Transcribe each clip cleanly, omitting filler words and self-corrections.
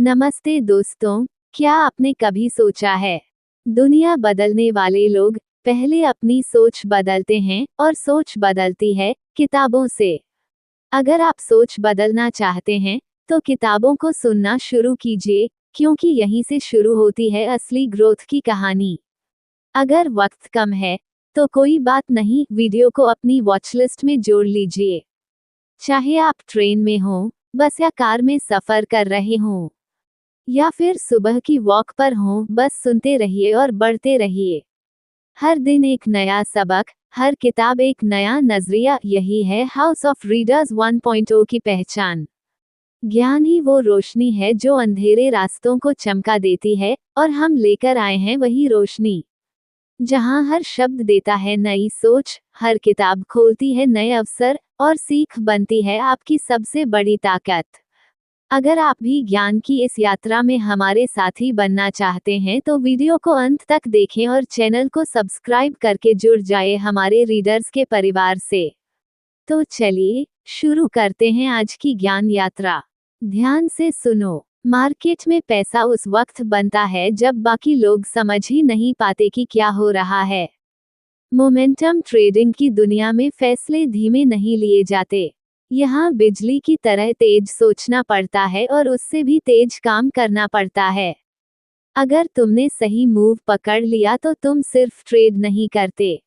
नमस्ते दोस्तों, क्या आपने कभी सोचा है, दुनिया बदलने वाले लोग पहले अपनी सोच बदलते हैं और सोच बदलती है किताबों से। अगर आप सोच बदलना चाहते हैं, तो किताबों को सुनना शुरू कीजिए, क्योंकि यहीं से शुरू होती है असली ग्रोथ की कहानी। अगर वक्त कम है, तो कोई बात नहीं, वीडियो को अपनी वॉचलिस्ट में जोड़ लीजिए। चाहे आप ट्रेन में हों, बस या कार में सफर कर रहे हों, या फिर सुबह की वॉक पर हों, बस सुनते रहिए और बढ़ते रहिए। हर दिन एक नया सबक, हर किताब एक नया नजरिया, यही है हाउस ऑफ रीडर्स 1.0 की पहचान। ज्ञान ही वो रोशनी है जो अंधेरे रास्तों को चमका देती है, और हम लेकर आए हैं वही रोशनी। जहां हर शब्द देता है नई सोच, हर किताब खोलती है नए अवसर, और सीख बनती है आपकी सबसे बड़ी ताकत। अगर आप भी ज्ञान की इस यात्रा में हमारे साथी बनना चाहते हैं, तो वीडियो को अंत तक देखें और चैनल को सब्सक्राइब करके जुड़ जाए हमारे रीडर्स के परिवार से। तो चलिए शुरू करते हैं आज की ज्ञान यात्रा। ध्यान से सुनो। मार्केट में पैसा उस वक्त बनता है जब बाकी लोग समझ ही नहीं पाते कि क्या हो रहा है। मोमेंटम ट्रेडिंग की दुनिया में फैसले धीमे नहीं लिए जाते। यहाँ बिजली की तरह तेज सोचना पड़ता है और उससे भी तेज काम करना पड़ता है। अगर तुमने सही मूव पकड़ लिया तो तुम सिर्फ ट्रेड नहीं करते,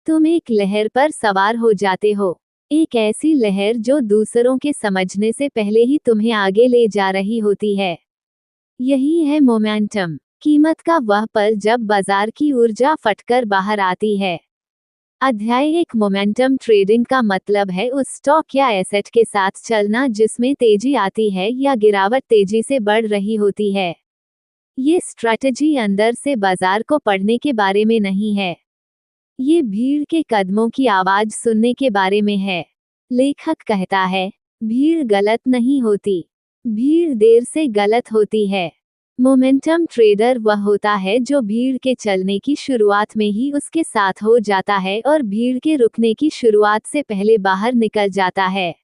तुम एक लहर पर सवार हो जाते हो। एक ऐसी लहर जो दूसरों के समझने से पहले ही तुम्हें आगे ले जा रही होती है। यही है मोमेंटम, कीमत का वह पल जब बाजार की ऊर्जा फटकर बाहर आती है। अध्याय 1। मोमेंटम ट्रेडिंग का मतलब है उस स्टॉक या एसेट के साथ चलना जिसमें तेजी आती है या गिरावट तेजी से बढ़ रही होती है। ये स्ट्रैटेजी अंदर से बाजार को पढ़ने के बारे में नहीं है, ये भीड़ के कदमों की आवाज सुनने के बारे में है। लेखक कहता है, भीड़ गलत नहीं होती, भीड़ देर से गलत होती है। मोमेंटम ट्रेडर वह होता है जो भीड़ के चलने की शुरुआत में ही उसके साथ हो जाता है और भीड़ के रुकने की शुरुआत से पहले बाहर निकल जाता है।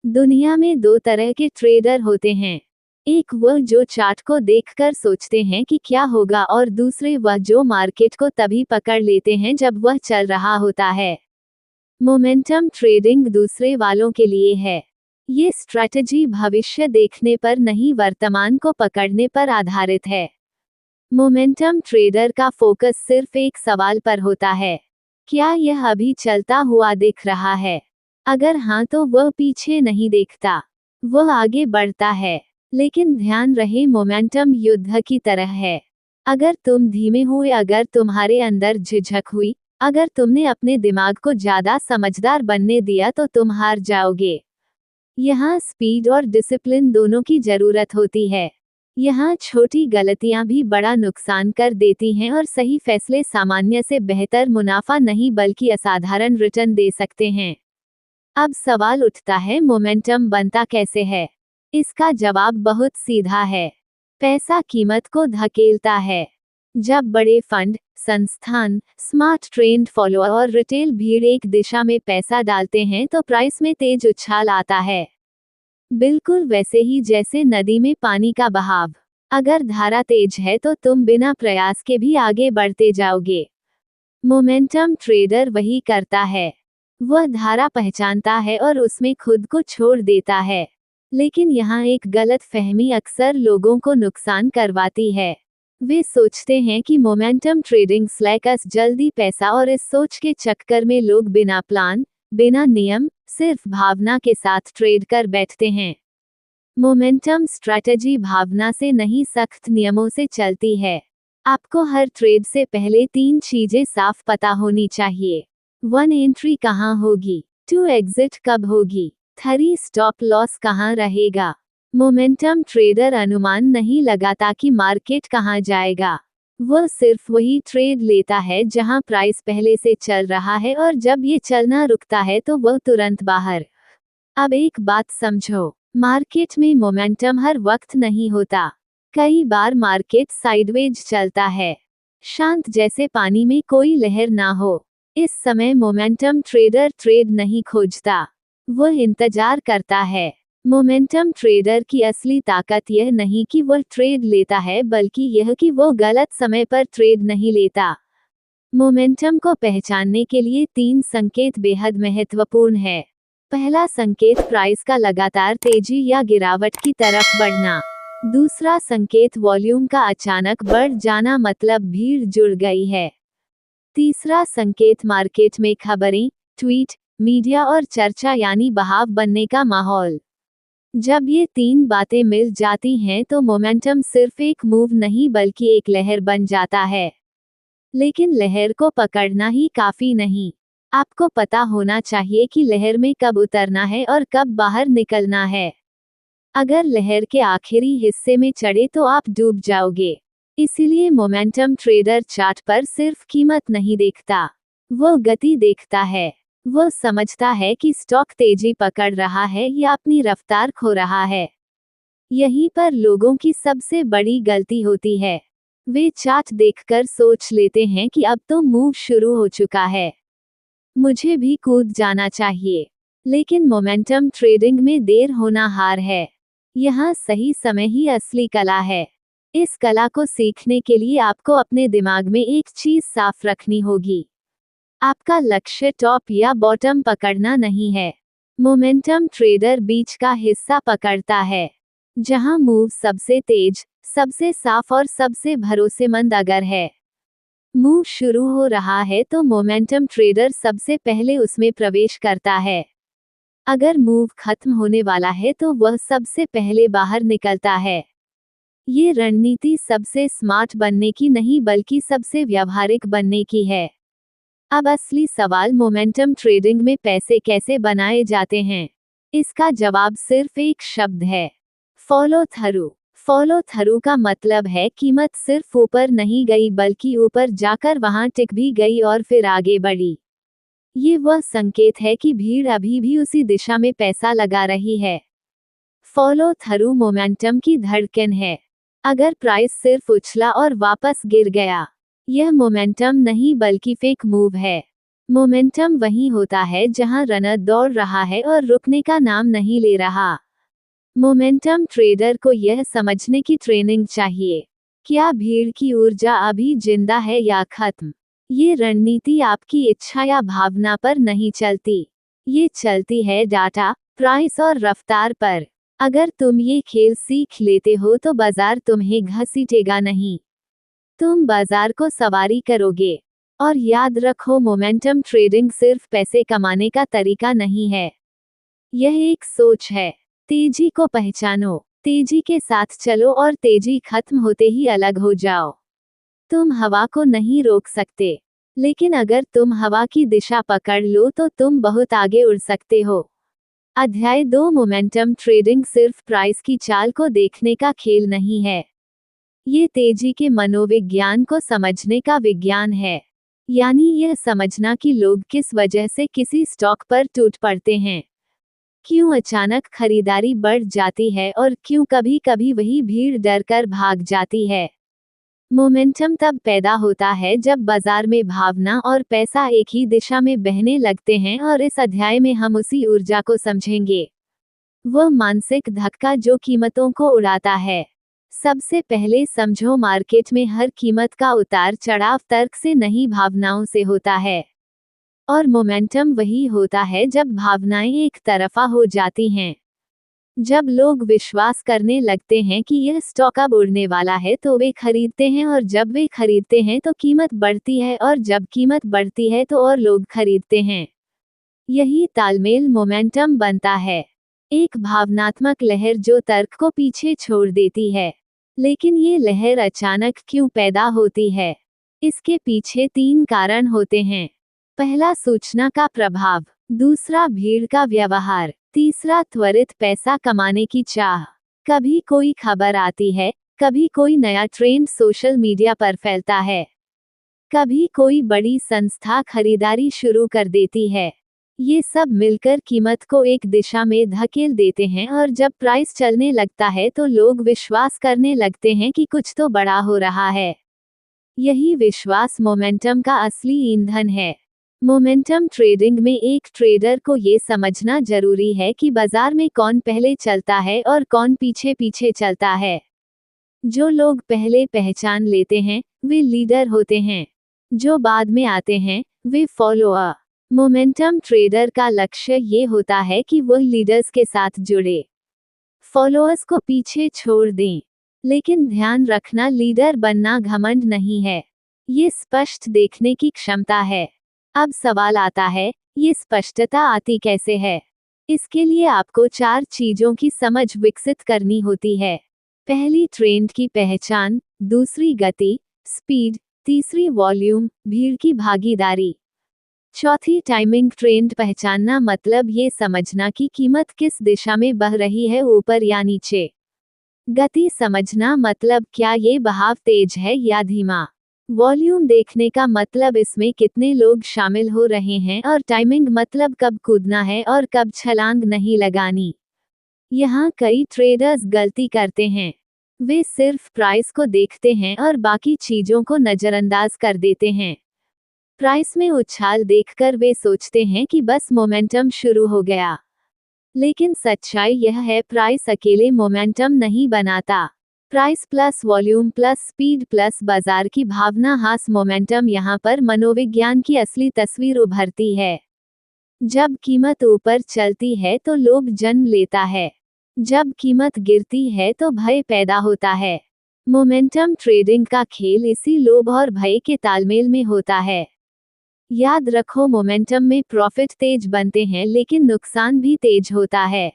दुनिया में दो तरह के ट्रेडर होते हैं, एक वह जो चार्ट को देखकर सोचते हैं कि क्या होगा, और दूसरे वह जो मार्केट को तभी पकड़ लेते हैं जब वह चल रहा होता है। मोमेंटम ट्रेडिंग दूसरे वालों के लिए है। ये स्ट्रैटेजी भविष्य देखने पर नहीं, वर्तमान को पकड़ने पर आधारित है। मोमेंटम ट्रेडर का फोकस सिर्फ एक सवाल पर होता है, क्या यह अभी चलता हुआ दिख रहा है? अगर हाँ, तो वह पीछे नहीं देखता, वह आगे बढ़ता है। लेकिन ध्यान रहे, मोमेंटम युद्ध की तरह है। अगर तुम धीमे हुए, अगर तुम्हारे अंदर झिझक हुई, अगर तुमने अपने दिमाग को ज्यादा समझदार बनने दिया, तो तुम हार जाओगे। यहाँ स्पीड और डिसिप्लिन दोनों की जरूरत होती है। यहाँ छोटी गलतियां भी बड़ा नुकसान कर देती हैं, और सही फैसले सामान्य से बेहतर मुनाफा नहीं बल्कि असाधारण रिटर्न दे सकते हैं। अब सवाल उठता है, मोमेंटम बनता कैसे है? इसका जवाब बहुत सीधा है, पैसा कीमत को धकेलता है। जब बड़े फंड, संस्थान, स्मार्ट ट्रेंड फॉलोअर और रिटेल भीड़ एक दिशा में पैसा डालते हैं, तो प्राइस में तेज उछाल आता है। बिल्कुल वैसे ही जैसे नदी में पानी का बहाव। अगर धारा तेज है तो तुम बिना प्रयास के भी आगे बढ़ते जाओगे। मोमेंटम ट्रेडर वही करता है, वह धारा पहचानता है और उसमें खुद को छोड़ देता है। लेकिन यहाँ एक गलत फहमी अक्सर लोगों को नुकसान करवाती है। वे सोचते हैं कि मोमेंटम ट्रेडिंग स्लैकस जल्दी पैसा, और इस सोच के चक्कर में लोग बिना प्लान, बिना नियम, सिर्फ भावना के साथ ट्रेड कर बैठते हैं। मोमेंटम स्ट्रैटेजी भावना से नहीं, सख्त नियमों से चलती है। आपको हर ट्रेड से पहले 3 चीजें साफ पता होनी चाहिए। 1 एंट्री कहाँ होगी, 2 एग्जिट कब होगी, 3 स्टॉप लॉस कहाँ रहेगा। मोमेंटम ट्रेडर अनुमान नहीं लगाता कि मार्केट कहाँ जाएगा, वह सिर्फ वही ट्रेड लेता है जहां प्राइस पहले से चल रहा है, और जब ये चलना रुकता है तो वह तुरंत बाहर। अब एक बात समझो, मार्केट में मोमेंटम हर वक्त नहीं होता। कई बार मार्केट साइडवेज चलता है, शांत जैसे पानी में कोई लहर ना हो। इस समय मोमेंटम ट्रेडर ट्रेड नहीं खोजता, वह इंतजार करता है। मोमेंटम ट्रेडर की असली ताकत यह नहीं कि वह ट्रेड लेता है, बल्कि यह कि वो गलत समय पर ट्रेड नहीं लेता। मोमेंटम को पहचानने के लिए 3 संकेत बेहद महत्वपूर्ण है। पहला संकेत प्राइस का लगातार तेजी या गिरावट की तरफ बढ़ना। दूसरा संकेत वॉल्यूम का अचानक बढ़ जाना, मतलब भीड़ जुड़ गई है। तीसरा संकेत मार्केट में खबरें, ट्वीट, मीडिया और चर्चा यानी बहाव बनने का माहौल। जब ये 3 बातें मिल जाती हैं तो मोमेंटम सिर्फ एक मूव नहीं बल्कि एक लहर बन जाता है। लेकिन लहर को पकड़ना ही काफी नहीं। आपको पता होना चाहिए कि लहर में कब उतरना है और कब बाहर निकलना है। अगर लहर के आखिरी हिस्से में चढ़े तो आप डूब जाओगे। इसीलिए मोमेंटम ट्रेडर चार्ट पर सिर्फ कीमत नहीं देखता, वो गति देखता है। वो समझता है कि स्टॉक तेजी पकड़ रहा है या अपनी रफ्तार खो रहा है। यहीं पर लोगों की सबसे बड़ी गलती होती है। वे चार्ट देखकर सोच लेते हैं कि अब तो मूव शुरू हो चुका है, मुझे भी कूद जाना चाहिए। लेकिन मोमेंटम ट्रेडिंग में देर होना हार है। यहाँ सही समय ही असली कला है। इस कला को सीखने के लिए आपको अपने दिमाग में एक चीज साफ रखनी होगी। आपका लक्ष्य टॉप या बॉटम पकड़ना नहीं है। मोमेंटम ट्रेडर बीच का हिस्सा पकड़ता है, जहां मूव सबसे तेज, सबसे साफ और सबसे भरोसेमंद अगर है। मूव शुरू हो रहा है तो मोमेंटम ट्रेडर सबसे पहले उसमें प्रवेश करता है। अगर मूव खत्म होने वाला है तो वह सबसे पहले बाहर निकलता है। ये रणनीति सबसे स्मार्ट बनने की नहीं बल्कि सबसे व्यावहारिक बनने की है। अब असली सवाल, मोमेंटम ट्रेडिंग में पैसे कैसे बनाए जाते हैं? इसका जवाब सिर्फ एक शब्द है, फॉलो थ्रू। फॉलो थ्रू का मतलब है कीमत सिर्फ ऊपर नहीं गई बल्कि ऊपर जाकर वहां टिक भी गई और फिर आगे बढ़ी। ये वह संकेत है कि भीड़ अभी भी उसी दिशा में पैसा लगा रही है। फॉलो थ्रू मोमेंटम की धड़कन है। अगर प्राइस सिर्फ उछला और वापस गिर गया, यह मोमेंटम नहीं बल्कि फेक मूव है। मोमेंटम वहीं होता है जहां रनर दौड़ रहा है और रुकने का नाम नहीं ले रहा। मोमेंटम ट्रेडर को यह समझने की ट्रेनिंग चाहिए, क्या भीड़ की ऊर्जा अभी जिंदा है या खत्म। ये रणनीति आपकी इच्छा या भावना पर नहीं चलती, ये चलती है डाटा, प्राइस और रफ्तार पर। अगर तुम ये खेल सीख लेते हो तो बाजार तुम्हें घसीटेगा नहीं, तुम बाजार को सवारी करोगे। और याद रखो, मोमेंटम ट्रेडिंग सिर्फ पैसे कमाने का तरीका नहीं है, यह एक सोच है। तेजी को पहचानो, तेजी के साथ चलो और तेजी खत्म होते ही अलग हो जाओ। तुम हवा को नहीं रोक सकते, लेकिन अगर तुम हवा की दिशा पकड़ लो तो तुम बहुत आगे उड़ सकते हो। अध्याय 2, मोमेंटम ट्रेडिंग सिर्फ प्राइस की चाल को देखने का खेल नहीं है, ये तेजी के मनोविज्ञान को समझने का विज्ञान है। यानी यह समझना कि लोग किस वजह से किसी स्टॉक पर टूट पड़ते हैं, क्यों अचानक खरीदारी बढ़ जाती है और क्यों कभी कभी वही भीड़ डर कर भाग जाती है। मोमेंटम तब पैदा होता है जब बाजार में भावना और पैसा एक ही दिशा में बहने लगते हैं, और इस अध्याय में हम उसी ऊर्जा को समझेंगे, वह मानसिक धक्का जो कीमतों को उड़ाता है। सबसे पहले समझो, मार्केट में हर कीमत का उतार चढ़ाव तर्क से नहीं भावनाओं से होता है। और मोमेंटम वही होता है जब भावनाएं एक तरफा हो जाती हैं। जब लोग विश्वास करने लगते हैं कि यह स्टॉक अब उड़ने वाला है तो वे खरीदते हैं, और जब वे खरीदते हैं तो कीमत बढ़ती है, और जब कीमत बढ़ती है तो और लोग खरीदते हैं। यही तालमेल मोमेंटम बनता है, एक भावनात्मक लहर जो तर्क को पीछे छोड़ देती है। लेकिन ये लहर अचानक क्यों पैदा होती है? इसके पीछे 3 कारण होते हैं। पहला, सूचना का प्रभाव। दूसरा, भीड़ का व्यवहार। तीसरा, त्वरित पैसा कमाने की चाह। कभी कोई खबर आती है, कभी कोई नया ट्रेंड सोशल मीडिया पर फैलता है, कभी कोई बड़ी संस्था खरीदारी शुरू कर देती है। ये सब मिलकर कीमत को एक दिशा में धकेल देते हैं, और जब प्राइस चलने लगता है तो लोग विश्वास करने लगते हैं कि कुछ तो बड़ा हो रहा है। यही विश्वास मोमेंटम का असली ईंधन है। मोमेंटम ट्रेडिंग में एक ट्रेडर को ये समझना जरूरी है कि बाजार में कौन पहले चलता है और कौन पीछे पीछे चलता है। जो लोग पहले पहचान लेते हैं वे लीडर होते हैं, जो बाद में आते हैं वे फॉलोअर। मोमेंटम ट्रेडर का लक्ष्य ये होता है कि वो लीडर्स के साथ जुड़े, फॉलोअर्स को पीछे छोड़ दें। लेकिन ध्यान रखना, लीडर बनना घमंड नहीं है, ये स्पष्ट देखने की क्षमता है। अब सवाल आता है, ये स्पष्टता आती कैसे है? इसके लिए आपको 4 चीजों की समझ विकसित करनी होती है। पहली, ट्रेंड की पहचान, दूसरी, गति स्पीड, तीसरी, वॉल्यूम भीड़ की भागीदारी, चौथी, टाइमिंग। ट्रेंड पहचानना मतलब ये समझना कि कीमत किस दिशा में बह रही है, ऊपर या नीचे। गति समझना मतलब क्या ये बहाव तेज है या धीमा। वॉल्यूम देखने का मतलब इसमें कितने लोग शामिल हो रहे हैं, और टाइमिंग मतलब कब कूदना है और कब छलांग नहीं लगानी। यहाँ कई ट्रेडर्स गलती करते हैं, वे सिर्फ प्राइस को देखते हैं और बाकी चीजों को नजरअंदाज कर देते हैं। प्राइस में उछाल देखकर वे सोचते हैं कि बस मोमेंटम शुरू हो गया। लेकिन सच्चाई यह है, प्राइस अकेले मोमेंटम नहीं बनाता। Price plus volume plus speed plus बाजार की भावना हास मोमेंटम। यहाँ पर मनोविज्ञान की असली तस्वीर उभरती है। जब कीमत ऊपर चलती है तो लोभ जन्म लेता है, जब कीमत गिरती है तो भय पैदा होता है। मोमेंटम ट्रेडिंग का खेल इसी लोभ और भय के तालमेल में होता है। याद रखो, मोमेंटम में प्रॉफिट तेज बनते हैं लेकिन नुकसान भी तेज होता है।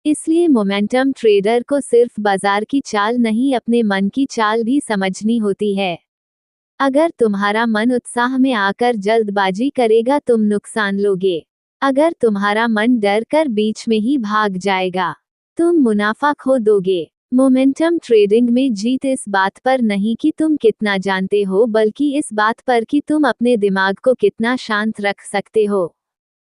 इसलिए मोमेंटम ट्रेडर को सिर्फ बाजार की चाल नहीं, अपने मन की चाल भी समझनी होती है। अगर तुम्हारा मन उत्साह में आकर जल्दबाजी करेगा, तुम नुकसान लोगे। अगर तुम्हारा मन डर कर बीच में ही भाग जाएगा, तुम मुनाफा खो दोगे। मोमेंटम ट्रेडिंग में जीत इस बात पर नहीं कि तुम कितना जानते हो, बल्कि इस बात पर कि तुम अपने दिमाग को कितना शांत रख सकते हो।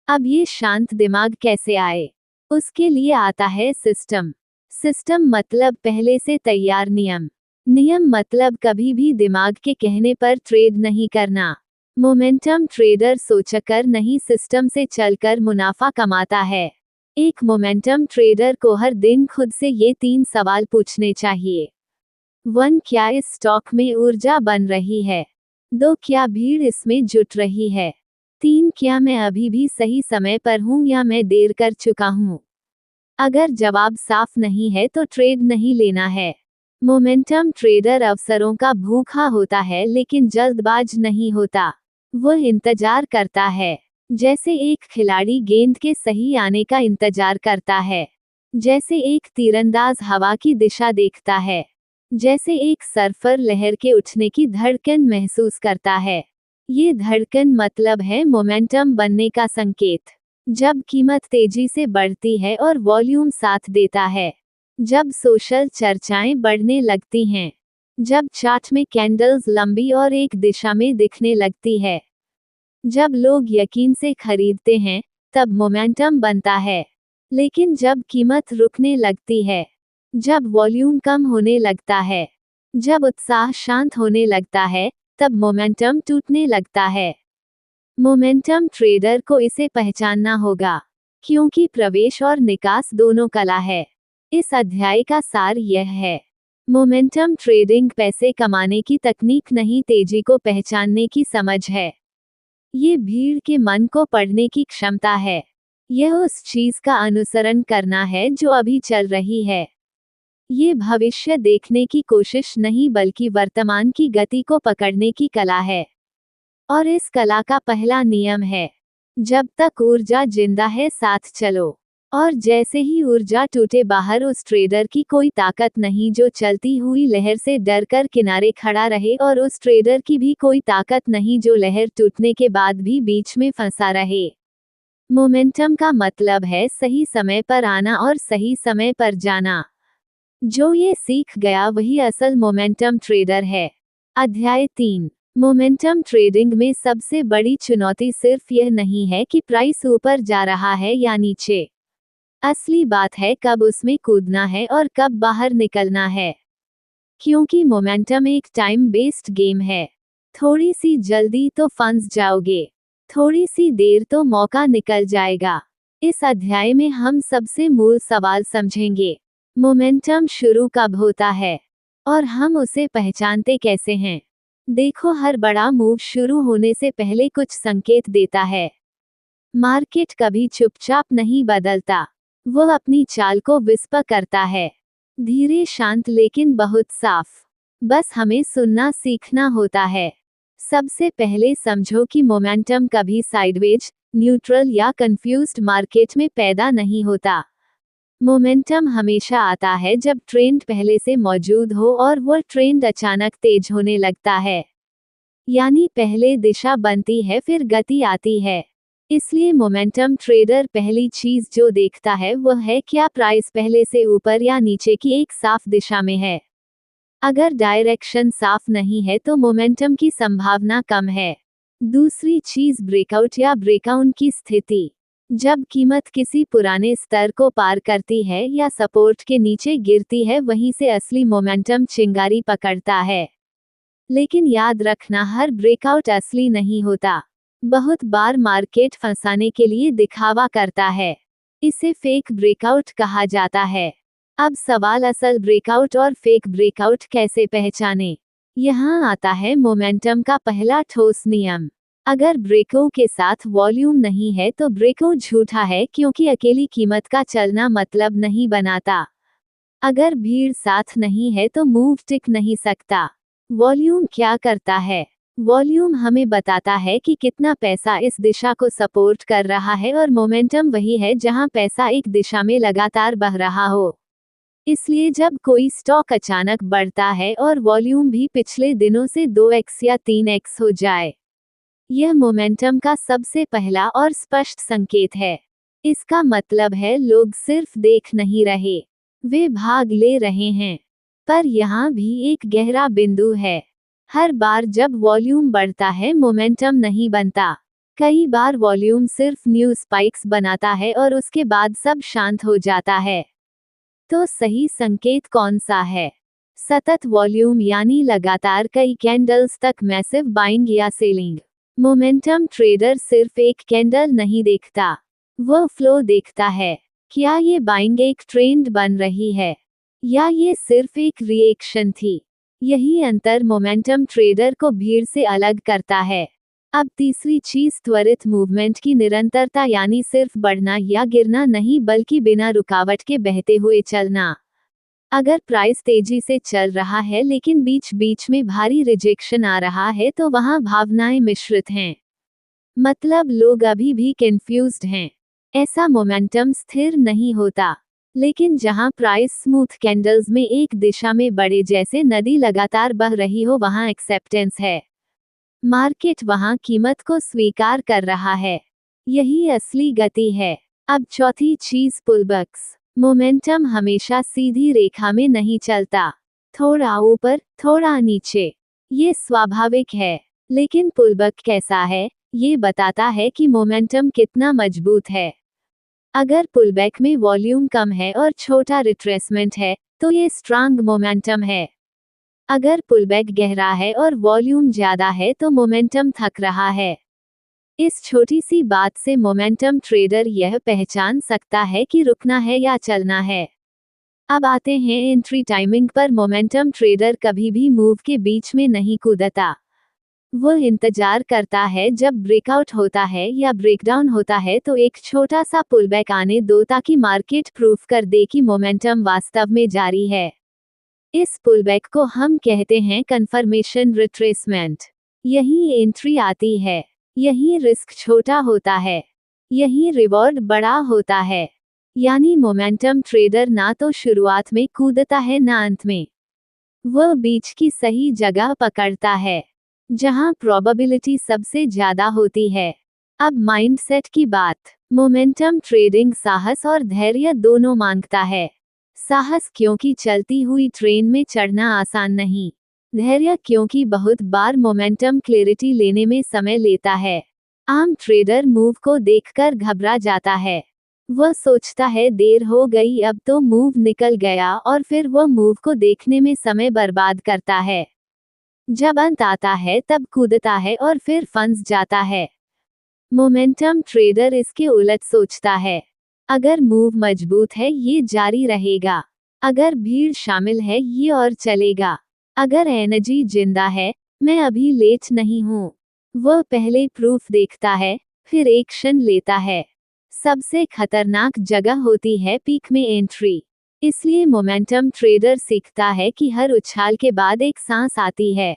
अब ये शांत दिमाग कैसे आए? उसके लिए आता है सिस्टम। सिस्टम मतलब पहले से तैयार नियम। नियम मतलब कभी भी दिमाग के कहने पर ट्रेड नहीं करना। मोमेंटम ट्रेडर सोचकर नहीं, सिस्टम से चलकर मुनाफा कमाता है। एक मोमेंटम ट्रेडर को हर दिन खुद से ये 3 सवाल पूछने चाहिए। 1, क्या इस स्टॉक में ऊर्जा बन रही है? 2, क्या भीड़ इसमें जुट रही है? 3, क्या मैं अभी भी सही समय पर हूँ या मैं देर कर चुका हूँ? अगर जवाब साफ नहीं है तो ट्रेड नहीं लेना है। मोमेंटम ट्रेडर अवसरों का भूखा होता है लेकिन जल्दबाज नहीं होता। वह इंतजार करता है, जैसे एक खिलाड़ी गेंद के सही आने का इंतजार करता है, जैसे एक तीरंदाज हवा की दिशा देखता है, जैसे एक सर्फर लहर के उठने की धड़कन महसूस करता है। ये धड़कन मतलब है मोमेंटम बनने का संकेत। जब कीमत तेजी से बढ़ती है और वॉल्यूम साथ देता है, जब सोशल चर्चाएं बढ़ने लगती हैं, जब चार्ट में कैंडल्स लंबी और एक दिशा में दिखने लगती है, जब लोग यकीन से खरीदते हैं, तब मोमेंटम बनता है। लेकिन जब कीमत रुकने लगती है, जब वॉल्यूम कम होने लगता है, जब उत्साह शांत होने लगता है, तब मोमेंटम टूटने लगता है। मोमेंटम ट्रेडर को इसे पहचानना होगा, क्योंकि प्रवेश और निकास दोनों कला है। इस अध्याय का सार यह है, मोमेंटम ट्रेडिंग पैसे कमाने की तकनीक नहीं, तेजी को पहचानने की समझ है। ये भीड़ के मन को पढ़ने की क्षमता है। यह उस चीज का अनुसरण करना है जो अभी चल रही है। ये भविष्य देखने की कोशिश नहीं, बल्कि वर्तमान की गति को पकड़ने की कला है। और इस कला का पहला नियम है, जब तक ऊर्जा जिंदा है साथ चलो। और जैसे ही ऊर्जा टूटे, बाहर उस ट्रेडर की कोई ताकत नहीं जो चलती हुई लहर से डरकर किनारे खड़ा रहे, और उस ट्रेडर की भी कोई ताकत नहीं जो लहर टूटने के बाद भी बीच में फंसा रहे। मोमेंटम का मतलब है सही समय पर आना और सही समय पर जाना। जो ये सीख गया वही असल मोमेंटम ट्रेडर है। अध्याय 3। मोमेंटम ट्रेडिंग में सबसे बड़ी चुनौती सिर्फ यह नहीं है कि प्राइस ऊपर जा रहा है या नीचे। असली बात है कब उसमें कूदना है और कब बाहर निकलना है। क्योंकि मोमेंटम एक टाइम बेस्ड गेम है। थोड़ी सी जल्दी तो फंस जाओगे, थोड़ी सी देर तो मौका निकल जाएगा। इस अध्याय में हम सबसे मूल सवाल समझेंगे। मोमेंटम शुरू कब होता है और हम उसे पहचानते कैसे हैं। देखो, हर बड़ा मूव शुरू होने से पहले कुछ संकेत देता है। मार्केट कभी चुपचाप नहीं बदलता, वो अपनी चाल को विस्पर करता है। धीरे, शांत, लेकिन बहुत साफ। बस हमें सुनना सीखना होता है। सबसे पहले समझो कि मोमेंटम कभी साइडवेज, न्यूट्रल या कंफ्यूज्ड मार्केट में पैदा नहीं होता। मोमेंटम हमेशा आता है जब ट्रेंड पहले से मौजूद हो और वो ट्रेंड अचानक तेज होने लगता है। यानी पहले दिशा बनती है, फिर गति आती है। इसलिए मोमेंटम ट्रेडर पहली चीज जो देखता है वह है क्या प्राइस पहले से ऊपर या नीचे की एक साफ दिशा में है। अगर डायरेक्शन साफ नहीं है तो मोमेंटम की संभावना कम है। दूसरी चीज ब्रेकआउट या ब्रेकआउट की स्थिति। जब कीमत किसी पुराने स्तर को पार करती है या सपोर्ट के नीचे गिरती है, वहीं से असली मोमेंटम चिंगारी पकड़ता है। लेकिन याद रखना, हर ब्रेकआउट असली नहीं होता। बहुत बार मार्केट फंसाने के लिए दिखावा करता है। इसे फेक ब्रेकआउट कहा जाता है। अब सवाल, असल ब्रेकआउट और फेक ब्रेकआउट कैसे पहचानें? यहाँ आता है मोमेंटम का पहला ठोस नियम। अगर ब्रेकआउट के साथ वॉल्यूम नहीं है तो ब्रेकआउट झूठा है, क्योंकि अकेली कीमत का चलना मतलब नहीं बनाता। अगर भीड़ साथ नहीं है तो मूव टिक नहीं सकता। वॉल्यूम क्या करता है? वॉल्यूम हमें बताता है कि कितना पैसा इस दिशा को सपोर्ट कर रहा है, और मोमेंटम वही है जहां पैसा एक दिशा में लगातार बह रहा हो। इसलिए जब कोई स्टॉक अचानक बढ़ता है और वॉल्यूम भी पिछले दिनों से 2x या 3x हो जाए, यह मोमेंटम का सबसे पहला और स्पष्ट संकेत है। इसका मतलब है लोग सिर्फ देख नहीं रहे, वे भाग ले रहे हैं। पर यहाँ भी एक गहरा बिंदु है। हर बार जब वॉल्यूम बढ़ता है, मोमेंटम नहीं बनता। कई बार वॉल्यूम सिर्फ न्यू स्पाइक्स बनाता है और उसके बाद सब शांत हो जाता है। तो सही संकेत कौन सा है? सतत वॉल्यूम, यानी लगातार कई कैंडल्स तक मैसिव बाइंग या सेलिंग। मोमेंटम ट्रेडर सिर्फ एक कैंडल नहीं देखता, वो फ्लो देखता है। क्या ये बाइंग एक ट्रेंड बन रही है या ये सिर्फ एक रिएक्शन थी? यही अंतर मोमेंटम ट्रेडर को भीड़ से अलग करता है। अब तीसरी चीज, त्वरित मूवमेंट की निरंतरता, यानी सिर्फ बढ़ना या गिरना नहीं, बल्कि बिना रुकावट के बहते हुए चलना। अगर प्राइस तेजी से चल रहा है लेकिन बीच बीच में भारी रिजेक्शन आ रहा है, तो वहां भावनाएं मिश्रित हैं। मतलब लोग अभी भी कंफ्यूज्ड हैं। ऐसा मोमेंटम स्थिर नहीं होता। लेकिन जहां प्राइस स्मूथ कैंडल्स में एक दिशा में बढ़े, जैसे नदी लगातार बह रही हो, वहां एक्सेप्टेंस है। मार्केट वहां कीमत को स्वीकार कर रहा है। यही असली गति है। अब चौथी चीज, पुलबैक्स। मोमेंटम हमेशा सीधी रेखा में नहीं चलता, थोड़ा ऊपर, थोड़ा नीचे। ये स्वाभाविक है। लेकिन पुलबैक कैसा है? ये बताता है कि मोमेंटम कितना मजबूत है। अगर पुलबैक में वॉल्यूम कम है और छोटा रिट्रेसमेंट है, तो ये स्ट्रांग मोमेंटम है। अगर पुलबैक गहरा है और वॉल्यूम ज्यादा है, तो मोमेंटम थक रहा है। इस छोटी सी बात से मोमेंटम ट्रेडर यह पहचान सकता है कि रुकना है या चलना है। अब आते हैं एंट्री टाइमिंग पर। मोमेंटम ट्रेडर कभी भी मूव के बीच में नहीं कूदता। वो इंतजार करता है जब ब्रेकआउट होता है या ब्रेकडाउन होता है, तो एक छोटा सा पुलबैक आने दो, ताकि मार्केट प्रूफ कर दे कि मोमेंटम वास्तव में जारी है। इस पुलबैक को हम कहते हैं कंफर्मेशन रिट्रेसमेंट। यही एंट्री आती है, यही रिस्क छोटा होता है, यही रिवॉर्ड बड़ा होता है। यानी मोमेंटम ट्रेडर ना तो शुरुआत में कूदता है ना अंत में। वह बीच की सही जगह पकड़ता है, जहां प्रोबेबिलिटी सबसे ज्यादा होती है। अब माइंडसेट की बात। मोमेंटम ट्रेडिंग साहस और धैर्य दोनों मांगता है। साहस क्योंकि चलती हुई ट्रेन में चढ़ना आसान नहीं। धैर्य क्योंकि बहुत बार मोमेंटम क्लैरिटी लेने में समय लेता है। आम ट्रेडर मूव को देखकर घबरा जाता है। वह सोचता है देर हो गई, अब तो मूव निकल गया, और फिर वह मूव को देखने में समय बर्बाद करता है। जब अंत आता है तब कूदता है और फिर फंस जाता है। मोमेंटम ट्रेडर इसके उलट सोचता है। अगर मूव मजबूत है ये जारी रहेगा, अगर भीड़ शामिल है ये और चलेगा, अगर एनर्जी जिंदा है मैं अभी लेट नहीं हूँ। वह पहले प्रूफ देखता है फिर एक्शन लेता है। सबसे खतरनाक जगह होती है पीक में एंट्री। इसलिए मोमेंटम ट्रेडर सीखता है कि हर उछाल के बाद एक सांस आती है।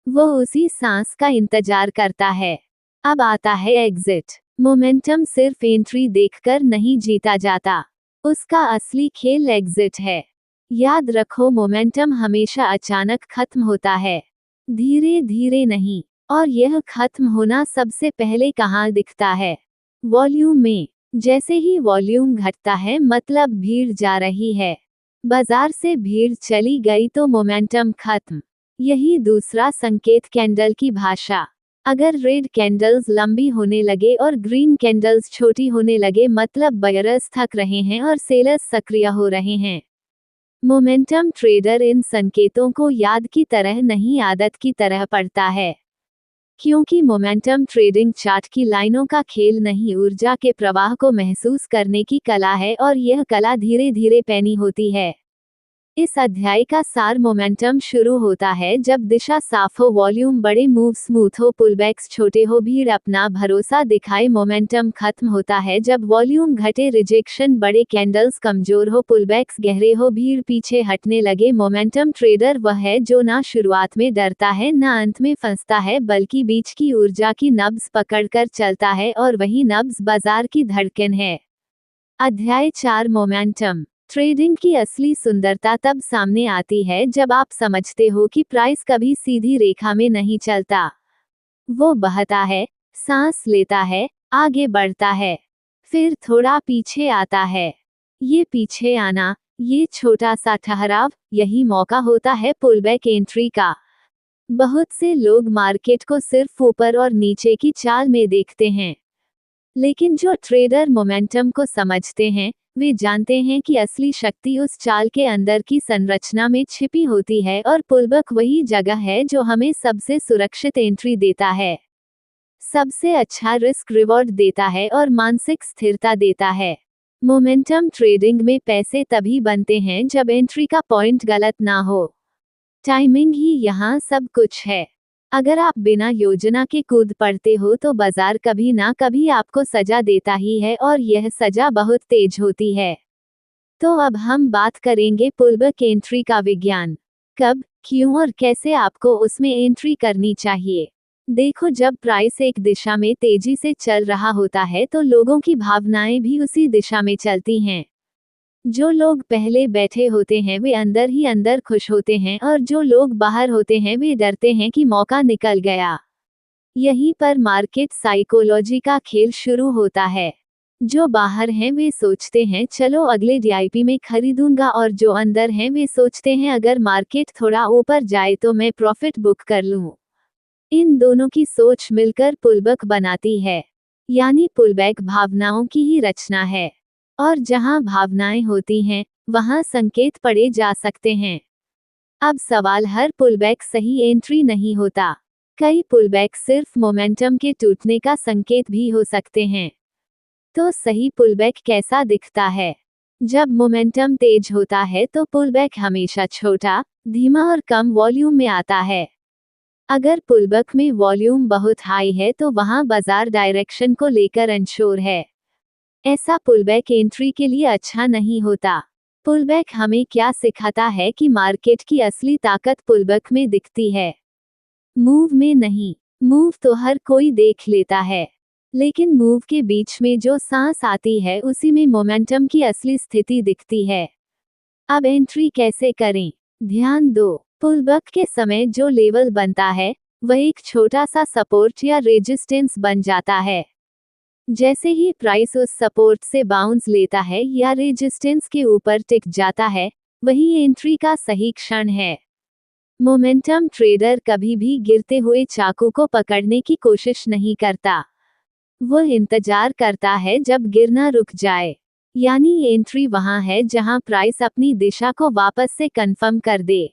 वह उसी सांस का इंतजार करता है। अब आता है एग्जिट। मोमेंटम सिर्फ एंट्री देखकर नहीं जीता जाता, उसका असली खेल एग्जिट है। याद रखो मोमेंटम हमेशा अचानक खत्म होता है, धीरे धीरे नहीं। और यह खत्म होना सबसे पहले कहाँ दिखता है? वॉल्यूम में। जैसे ही वॉल्यूम घटता है मतलब भीड़ जा रही है। बाजार से भीड़ चली गई तो मोमेंटम खत्म। यही दूसरा संकेत कैंडल की भाषा। अगर रेड कैंडल्स लंबी होने लगे और ग्रीन कैंडल्स छोटी होने लगे मतलब बायर्स थक रहे हैं और सेलर्स सक्रिय हो रहे हैं। मोमेंटम ट्रेडर इन संकेतों को याद की तरह नहीं आदत की तरह पढ़ता है। क्योंकि मोमेंटम ट्रेडिंग चार्ट की लाइनों का खेल नहीं, ऊर्जा के प्रवाह को महसूस करने की कला है और यह कला धीरे धीरे पैनी होती है। इस अध्याय का सार मोमेंटम शुरू होता है जब दिशा साफ हो, वॉल्यूम बड़े, मूव स्मूथ हो, पुलबैक्स छोटे हो, भीड़ अपना भरोसा दिखाए। मोमेंटम खत्म होता है जब वॉल्यूम घटे, रिजेक्शन बड़े, कैंडल्स कमजोर हो, पुलबैक्स गहरे हो, भीड़ पीछे हटने लगे। मोमेंटम ट्रेडर वह है जो ना शुरुआत में डरता है ना अंत में फंसता है, बल्कि बीच की ऊर्जा की नब्ज पकड़कर चलता है और वही नब्ज बाजार की धड़कन है। अध्याय 4 मोमेंटम ट्रेडिंग की असली सुंदरता तब सामने आती है जब आप समझते हो कि प्राइस कभी सीधी रेखा में नहीं चलता। वो बहता है, सांस लेता है, आगे बढ़ता है, फिर थोड़ा पीछे आता है। ये पीछे आना, ये छोटा सा ठहराव, यही मौका होता है पुलबैक एंट्री का। बहुत से लोग मार्केट को सिर्फ ऊपर और नीचे की चाल में देखते हैं, लेकिन जो ट्रेडर मोमेंटम को समझते हैं वे जानते हैं कि असली शक्ति उस चाल के अंदर की संरचना में छिपी होती है और पुलबैक वही जगह है जो हमें सबसे सुरक्षित एंट्री देता है, सबसे अच्छा रिस्क रिवॉर्ड देता है और मानसिक स्थिरता देता है। मोमेंटम ट्रेडिंग में पैसे तभी बनते हैं जब एंट्री का पॉइंट गलत ना हो। टाइमिंग ही यहाँ सब कुछ है। अगर आप बिना योजना के कूद पड़ते हो तो बाजार कभी ना कभी आपको सजा देता ही है और यह सजा बहुत तेज होती है। तो अब हम बात करेंगे पुलबैक एंट्री का विज्ञान। कब, क्यों और कैसे आपको उसमें एंट्री करनी चाहिए। देखो, जब प्राइस एक दिशा में तेजी से चल रहा होता है तो लोगों की भावनाएं भी उसी दिशा में चलती हैं। जो लोग पहले बैठे होते हैं वे अंदर ही अंदर खुश होते हैं और जो लोग बाहर होते हैं वे डरते हैं कि मौका निकल गया। यहीं पर मार्केट साइकोलॉजी का खेल शुरू होता है। जो बाहर हैं वे सोचते हैं चलो अगले डीआईपी में खरीदूंगा, और जो अंदर हैं वे सोचते हैं अगर मार्केट थोड़ा ऊपर जाए तो मैं प्रॉफिट बुक कर लूं। इन दोनों की सोच मिलकर पुलबैक बनाती है। यानी पुलबैक भावनाओं की ही रचना है, और जहां भावनाएं होती हैं वहां संकेत पढ़े जा सकते हैं। अब सवाल, हर पुलबैक सही एंट्री नहीं होता। कई पुलबैक सिर्फ मोमेंटम के टूटने का संकेत भी हो सकते हैं। तो सही पुलबैक कैसा दिखता है? जब मोमेंटम तेज होता है तो पुलबैक हमेशा छोटा, धीमा और कम वॉल्यूम में आता है। अगर पुलबैक में वॉल्यूम बहुत हाई है तो वहां बाजार डायरेक्शन को लेकर अनश्योर है। ऐसा पुलबैक एंट्री के लिए अच्छा नहीं होता। पुलबैक हमें क्या सिखाता है कि मार्केट की असली ताकत पुलबैक में दिखती है, मूव में नहीं। मूव तो हर कोई देख लेता है, लेकिन मूव के बीच में जो सांस आती है उसी में मोमेंटम की असली स्थिति दिखती है। अब एंट्री कैसे करें? ध्यान दो, पुलबैक के समय जो लेवल बनता है वह एक छोटा सा सपोर्ट या रेजिस्टेंस बन जाता है। जैसे ही प्राइस उस सपोर्ट से बाउंस लेता है या रेजिस्टेंस के ऊपर टिक जाता है, वही एंट्री का सही क्षण है। मोमेंटम ट्रेडर कभी भी गिरते हुए चाकू को पकड़ने की कोशिश नहीं करता। वह इंतजार करता है जब गिरना रुक जाए। यानी एंट्री वहां है जहां प्राइस अपनी दिशा को वापस से कंफर्म कर दे।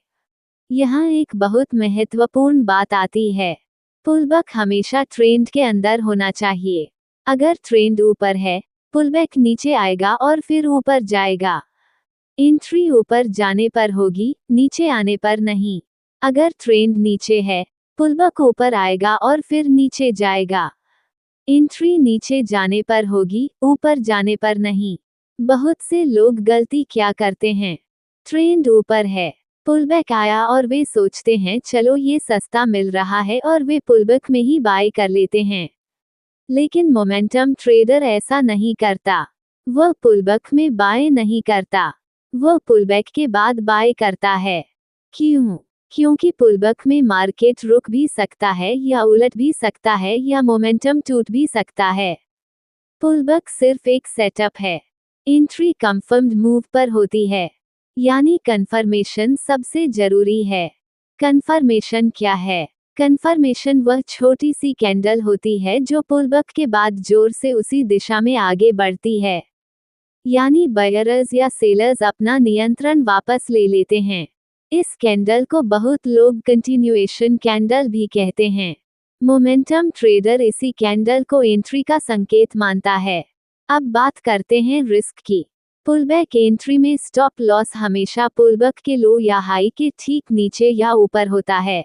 यहाँ एक बहुत महत्वपूर्ण बात आती है। पुलबैक हमेशा ट्रेंड के अंदर होना चाहिए। अगर ट्रेंड ऊपर है, पुलबैक नीचे आएगा और फिर ऊपर जाएगा। एंट्री ऊपर जाने पर होगी, नीचे आने पर नहीं। अगर ट्रेंड नीचे है, पुलबैक ऊपर आएगा और फिर नीचे जाएगा। एंट्री नीचे जाने पर होगी, ऊपर जाने पर नहीं। बहुत से लोग गलती क्या करते हैं? ट्रेंड ऊपर है, पुलबैक आया और वे सोचते हैं चलो ये सस्ता मिल रहा है और वे पुलबैक में ही बाय कर लेते हैं। लेकिन मोमेंटम ट्रेडर ऐसा नहीं करता। वह पुलबैक में बाय नहीं करता, वह पुलबैक के बाद बाय करता है। क्यों? क्योंकि पुलबैक में मार्केट रुक भी सकता है या उलट भी सकता है या मोमेंटम टूट भी सकता है। पुलबैक सिर्फ एक सेटअप है। एंट्री कंफर्म्ड मूव पर होती है, यानी कंफर्मेशन सबसे जरूरी है। कंफर्मेशन क्या है? कंफर्मेशन वह छोटी सी कैंडल होती है जो पुलबैक के बाद जोर से उसी दिशा में आगे बढ़ती है, यानी बायर्स या सेलर्स अपना नियंत्रण वापस ले लेते हैं। इस कैंडल को बहुत लोग कंटिन्यूएशन कैंडल भी कहते हैं। मोमेंटम ट्रेडर इसी कैंडल को एंट्री का संकेत मानता है। अब बात करते हैं रिस्क की। पुलबैक एंट्री में स्टॉप लॉस हमेशा पुलबैक के लो या हाई के ठीक नीचे या ऊपर होता है।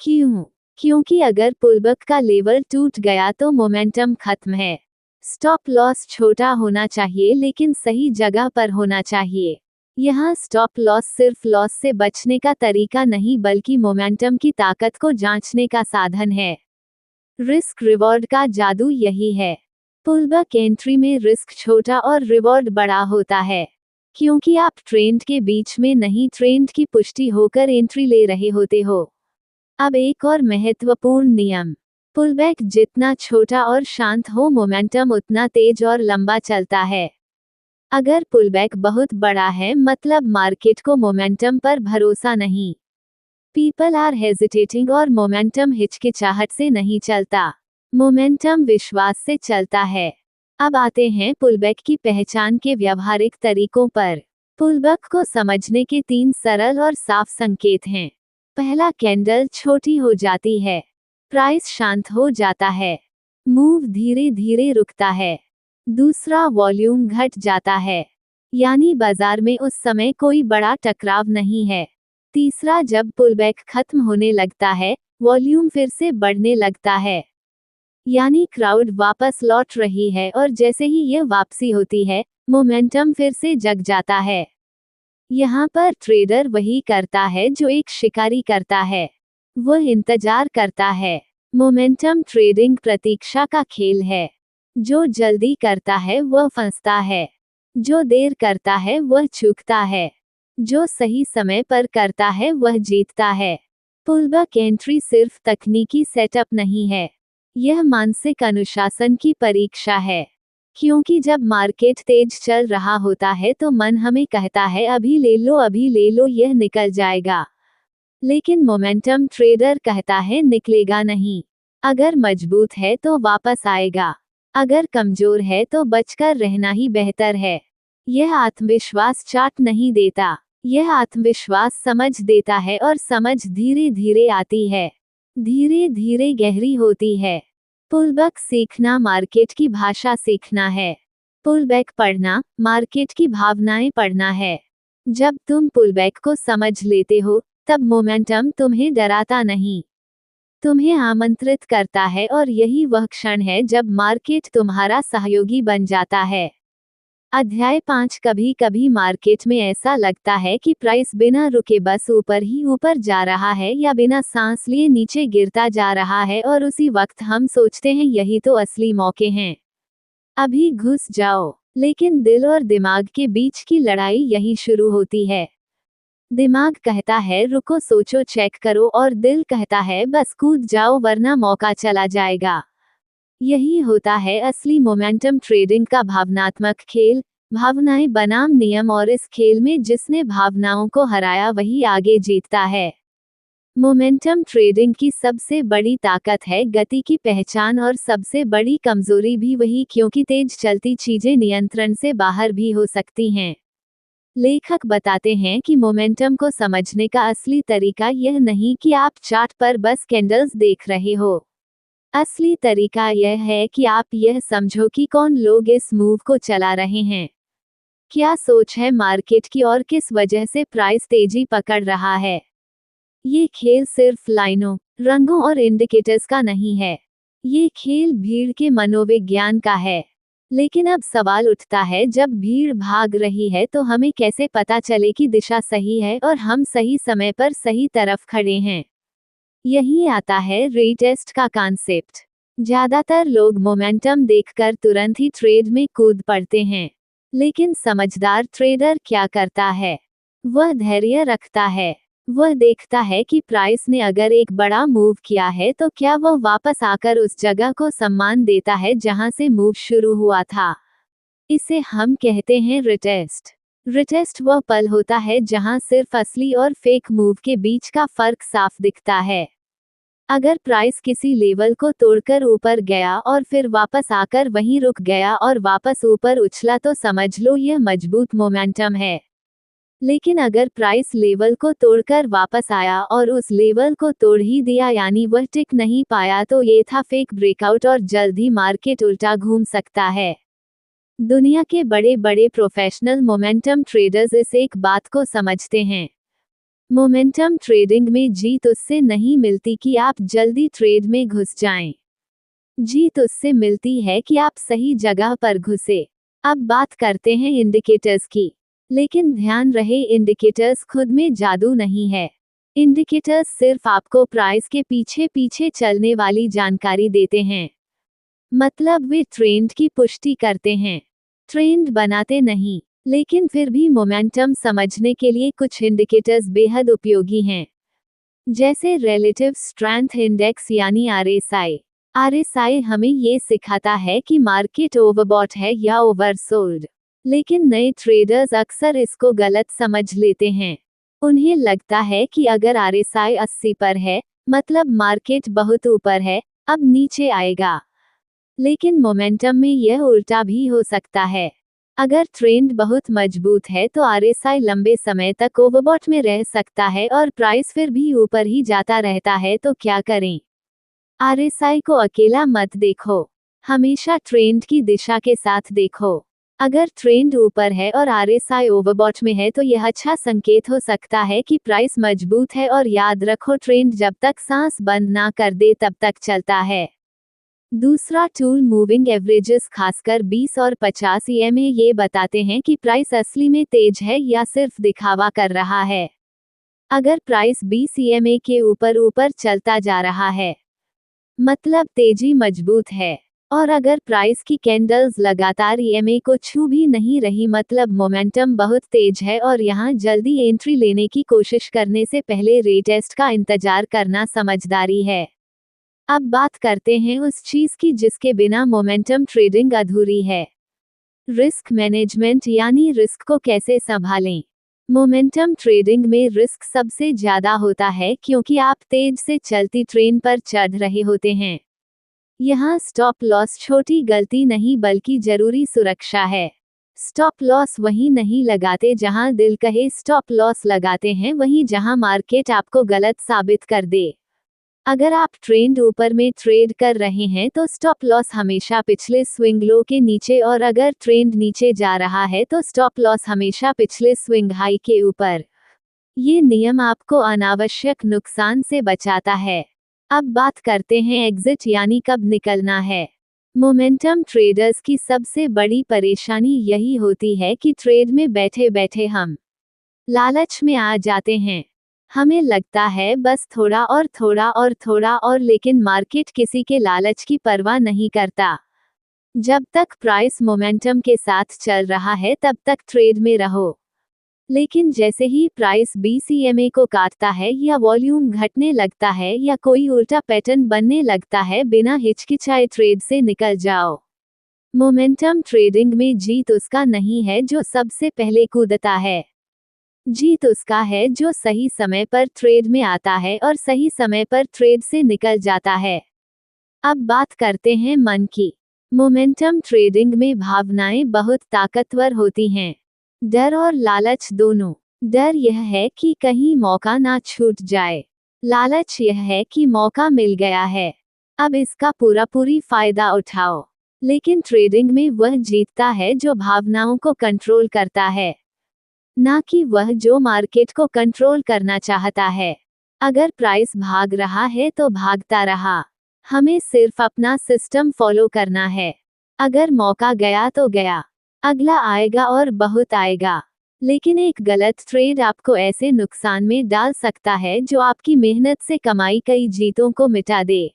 क्यों? क्योंकि अगर पुलबैक का लेवल टूट गया तो मोमेंटम खत्म है। स्टॉप लॉस छोटा होना चाहिए लेकिन सही जगह पर होना चाहिए। यहाँ स्टॉप लॉस सिर्फ लॉस से बचने का तरीका नहीं बल्कि मोमेंटम की ताकत को जांचने का साधन है। रिस्क रिवॉर्ड का जादू यही है। पुलबैक एंट्री में रिस्क छोटा और रिवॉर्ड बड़ा होता है, क्योंकि आप ट्रेंड के बीच में नहीं ट्रेंड की पुष्टि होकर एंट्री ले रहे होते हो। अब एक और महत्वपूर्ण नियम, पुलबैक जितना छोटा और शांत हो मोमेंटम उतना तेज और लंबा चलता है। अगर पुलबैक बहुत बड़ा है मतलब मार्केट को मोमेंटम पर भरोसा नहीं। पीपल आर हेजिटेटिंग और मोमेंटम हिचकिचाहट से नहीं चलता, मोमेंटम विश्वास से चलता है। अब आते हैं पुलबैक की पहचान के व्यवहारिक तरीकों पर। पुलबैक को समझने के 3 सरल और साफ संकेत हैं। पहला, कैंडल छोटी हो जाती है, प्राइस शांत हो जाता है, मूव धीरे धीरे रुकता है। दूसरा, वॉल्यूम घट जाता है, यानी बाजार में उस समय कोई बड़ा टकराव नहीं है। तीसरा, जब पुलबैक खत्म होने लगता है, वॉल्यूम फिर से बढ़ने लगता है, यानी क्राउड वापस लौट रही है और जैसे ही यह वापसी होती है, मोमेंटम फिर से जग जाता है। यहाँ पर ट्रेडर वही करता है जो एक शिकारी करता है, वह इंतजार करता है। मोमेंटम ट्रेडिंग प्रतीक्षा का खेल है। जो जल्दी करता है वह फंसता है, जो देर करता है वह चूकता है, जो सही समय पर करता है वह जीतता है। पुलबैक एंट्री सिर्फ तकनीकी सेटअप नहीं है, यह मानसिक अनुशासन की परीक्षा है। क्योंकि जब मार्केट तेज चल रहा होता है तो मन हमें कहता है अभी ले लो यह निकल जाएगा। लेकिन मोमेंटम ट्रेडर कहता है निकलेगा नहीं। अगर मजबूत है तो वापस आएगा, अगर कमजोर है तो बचकर रहना ही बेहतर है। यह आत्मविश्वास चाट नहीं देता, यह आत्मविश्वास समझ देता है और समझ धीरे धीरे आती है, धीरे धीरे गहरी होती है। पुलबैक सीखना मार्केट की भाषा सीखना है। पुलबैक पढ़ना मार्केट की भावनाएं पढ़ना है। जब तुम पुलबैक को समझ लेते हो, तब मोमेंटम तुम्हें डराता नहीं, तुम्हें आमंत्रित करता है और यही वह क्षण है जब मार्केट तुम्हारा सहयोगी बन जाता है। अध्याय 5। कभी कभी मार्केट में ऐसा लगता है कि प्राइस बिना रुके बस ऊपर ही ऊपर जा रहा है या बिना सांस लिए नीचे गिरता जा रहा है और उसी वक्त हम सोचते हैं यही तो असली मौके हैं, अभी घुस जाओ। लेकिन दिल और दिमाग के बीच की लड़ाई यही शुरू होती है। दिमाग कहता है रुको सोचो चेक करो और दिल कहता है बस कूद जाओ वरना मौका चला जाएगा। यही होता है असली मोमेंटम ट्रेडिंग का भावनात्मक खेल, भावनाएं बनाम नियम, और इस खेल में जिसने भावनाओं को हराया वही आगे जीतता है। मोमेंटम ट्रेडिंग की सबसे बड़ी ताकत है गति की पहचान और सबसे बड़ी कमजोरी भी वही, क्योंकि तेज चलती चीजें नियंत्रण से बाहर भी हो सकती हैं। लेखक बताते हैं कि मोमेंटम को समझने का असली तरीका यह नहीं कि आप चार्ट पर बस कैंडल्स देख रहे हो। असली तरीका यह है कि आप यह समझो कि कौन लोग इस मूव को चला रहे हैं, क्या सोच है मार्केट की और किस वजह से प्राइस तेजी पकड़ रहा है। ये खेल सिर्फ लाइनों, रंगों और इंडिकेटर्स का नहीं है। ये खेल भीड़ के मनोविज्ञान का है। लेकिन अब सवाल उठता है, जब भीड़ भाग रही है तो हमें कैसे पता चले कि दिशा सही है और हम सही समय पर सही तरफ खड़े हैं। यही आता है रीटेस्ट का कॉन्सेप्ट। ज्यादातर लोग मोमेंटम देखकर तुरंत ही ट्रेड में कूद पड़ते हैं। लेकिन समझदार ट्रेडर क्या करता है? वह धैर्य रखता है। वह देखता है कि प्राइस ने अगर एक बड़ा मूव किया है तो क्या वह वापस आकर उस जगह को सम्मान देता है जहां से मूव शुरू हुआ था। इसे हम कहते हैं रिटेस्ट। रिटेस्ट वह पल होता है जहां सिर्फ असली और फेक मूव के बीच का फर्क साफ दिखता है। अगर प्राइस किसी लेवल को तोड़कर ऊपर गया और फिर वापस आकर वहीं रुक गया और वापस ऊपर उछला तो समझ लो यह मजबूत मोमेंटम है। लेकिन अगर प्राइस लेवल को तोड़कर वापस आया और उस लेवल को तोड़ ही दिया यानी वह टिक नहीं पाया तो ये था फेक ब्रेकआउट और जल्द ही मार्केट उल्टा घूम सकता है। दुनिया के बड़े बड़े प्रोफेशनल मोमेंटम ट्रेडर्स इस एक बात को समझते हैं। मोमेंटम ट्रेडिंग में जीत उससे नहीं मिलती कि आप जल्दी ट्रेड में घुस जाएं। जीत उससे मिलती है कि आप सही जगह पर घुसे। अब बात करते हैं इंडिकेटर्स की। लेकिन ध्यान रहे, इंडिकेटर्स खुद में जादू नहीं है। इंडिकेटर्स सिर्फ आपको प्राइस के पीछे पीछे चलने वाली जानकारी देते हैं। मतलब वे ट्रेंड की पुष्टि करते हैं, ट्रेंड बनाते नहीं। लेकिन फिर भी मोमेंटम समझने के लिए कुछ इंडिकेटर्स बेहद उपयोगी हैं। जैसे रिलेटिव स्ट्रेंथ इंडेक्स यानी आरएसआई। आरएसआई हमें ये सिखाता है कि मार्केट ओवरबॉट है या ओवरसोल्ड। लेकिन नए ट्रेडर्स अक्सर इसको गलत समझ लेते हैं। उन्हें लगता है कि अगर आरएसआई 80 पर है, मतलब मार्केट बहुत ऊपर है, अब नीचे आएगा। लेकिन मोमेंटम में यह उल्टा भी हो सकता है। अगर ट्रेंड बहुत मजबूत है तो आरएसआई लंबे समय तक ओवरबॉट में रह सकता है और प्राइस फिर भी ऊपर ही जाता रहता है। तो क्या करें? आरएसआई को अकेला मत देखो, हमेशा ट्रेंड की दिशा के साथ देखो। अगर ट्रेंड ऊपर है और आरएसआई ओवरबॉट में है तो यह अच्छा संकेत हो सकता है कि प्राइस मजबूत है। और याद रखो, ट्रेंड जब तक सांस बंद ना कर दे तब तक चलता है। दूसरा टूल मूविंग एवरेजेस, खासकर 20 और 50 ईएमए, ये बताते हैं कि प्राइस असली में तेज है या सिर्फ दिखावा कर रहा है। अगर प्राइस 20 ईएमए के ऊपर चलता जा रहा है, मतलब तेजी मजबूत है। और अगर प्राइस की कैंडल्स लगातार ईएमए को छू भी नहीं रही, मतलब मोमेंटम बहुत तेज है और यहां जल्दी एंट्री लेने की कोशिश करने से पहले रीटेस्ट का इंतजार करना समझदारी है। अब बात करते हैं उस चीज की जिसके बिना मोमेंटम ट्रेडिंग अधूरी है। रिस्क मैनेजमेंट, यानी रिस्क को कैसे संभालें। मोमेंटम ट्रेडिंग में रिस्क सबसे ज्यादा होता है क्योंकि आप तेज से चलती ट्रेन पर चढ़ रहे होते हैं। यहाँ स्टॉप लॉस छोटी गलती नहीं बल्कि जरूरी सुरक्षा है। स्टॉप लॉस वहीं नहीं लगाते जहां दिल कहे, स्टॉप लॉस लगाते हैं वहीं जहां मार्केट आपको गलत साबित कर दे। अगर आप ट्रेंड ऊपर में ट्रेड कर रहे हैं तो स्टॉप लॉस हमेशा पिछले स्विंग लो के नीचे, और अगर ट्रेंड नीचे जा रहा है तो स्टॉप लॉस हमेशा पिछले स्विंग हाई के ऊपर। ये नियम आपको अनावश्यक नुकसान से बचाता है। अब बात करते हैं एग्जिट, यानी कब निकलना है। मोमेंटम ट्रेडर्स की सबसे बड़ी परेशानी यही होती है कि ट्रेड में बैठे बैठे हम लालच में आ जाते हैं। हमें लगता है बस थोड़ा और थोड़ा और थोड़ा और, लेकिन मार्केट किसी के लालच की परवाह नहीं करता। जब तक प्राइस मोमेंटम के साथ चल रहा है तब तक ट्रेड में रहो। लेकिन जैसे ही प्राइस 20 ईएमए को काटता है या वॉल्यूम घटने लगता है या कोई उल्टा पैटर्न बनने लगता है, बिना हिचकिचाए ट्रेड से निकल जाओ। मोमेंटम ट्रेडिंग में जीत उसका नहीं है जो सबसे पहले कूदता है। जीत उसका है जो सही समय पर ट्रेड में आता है और सही समय पर ट्रेड से निकल जाता है। अब बात करते हैं मन की। मोमेंटम ट्रेडिंग में भावनाएं बहुत ताकतवर होती हैं। डर और लालच दोनों। डर यह है कि कहीं मौका ना छूट जाए। लालच यह है कि मौका मिल गया है, अब इसका पूरी फायदा उठाओ। लेकिन ट्रेडिंग में वह जीतता है जो भावनाओं को कंट्रोल करता है, ना कि वह जो मार्केट को कंट्रोल करना चाहता है। अगर प्राइस भाग रहा है तो भागता रहा, हमें सिर्फ अपना सिस्टम फॉलो करना है। अगर मौका गया तो गया, अगला आएगा और बहुत आएगा। लेकिन एक गलत ट्रेड आपको ऐसे नुकसान में डाल सकता है जो आपकी मेहनत से कमाई कई जीतों को मिटा दे।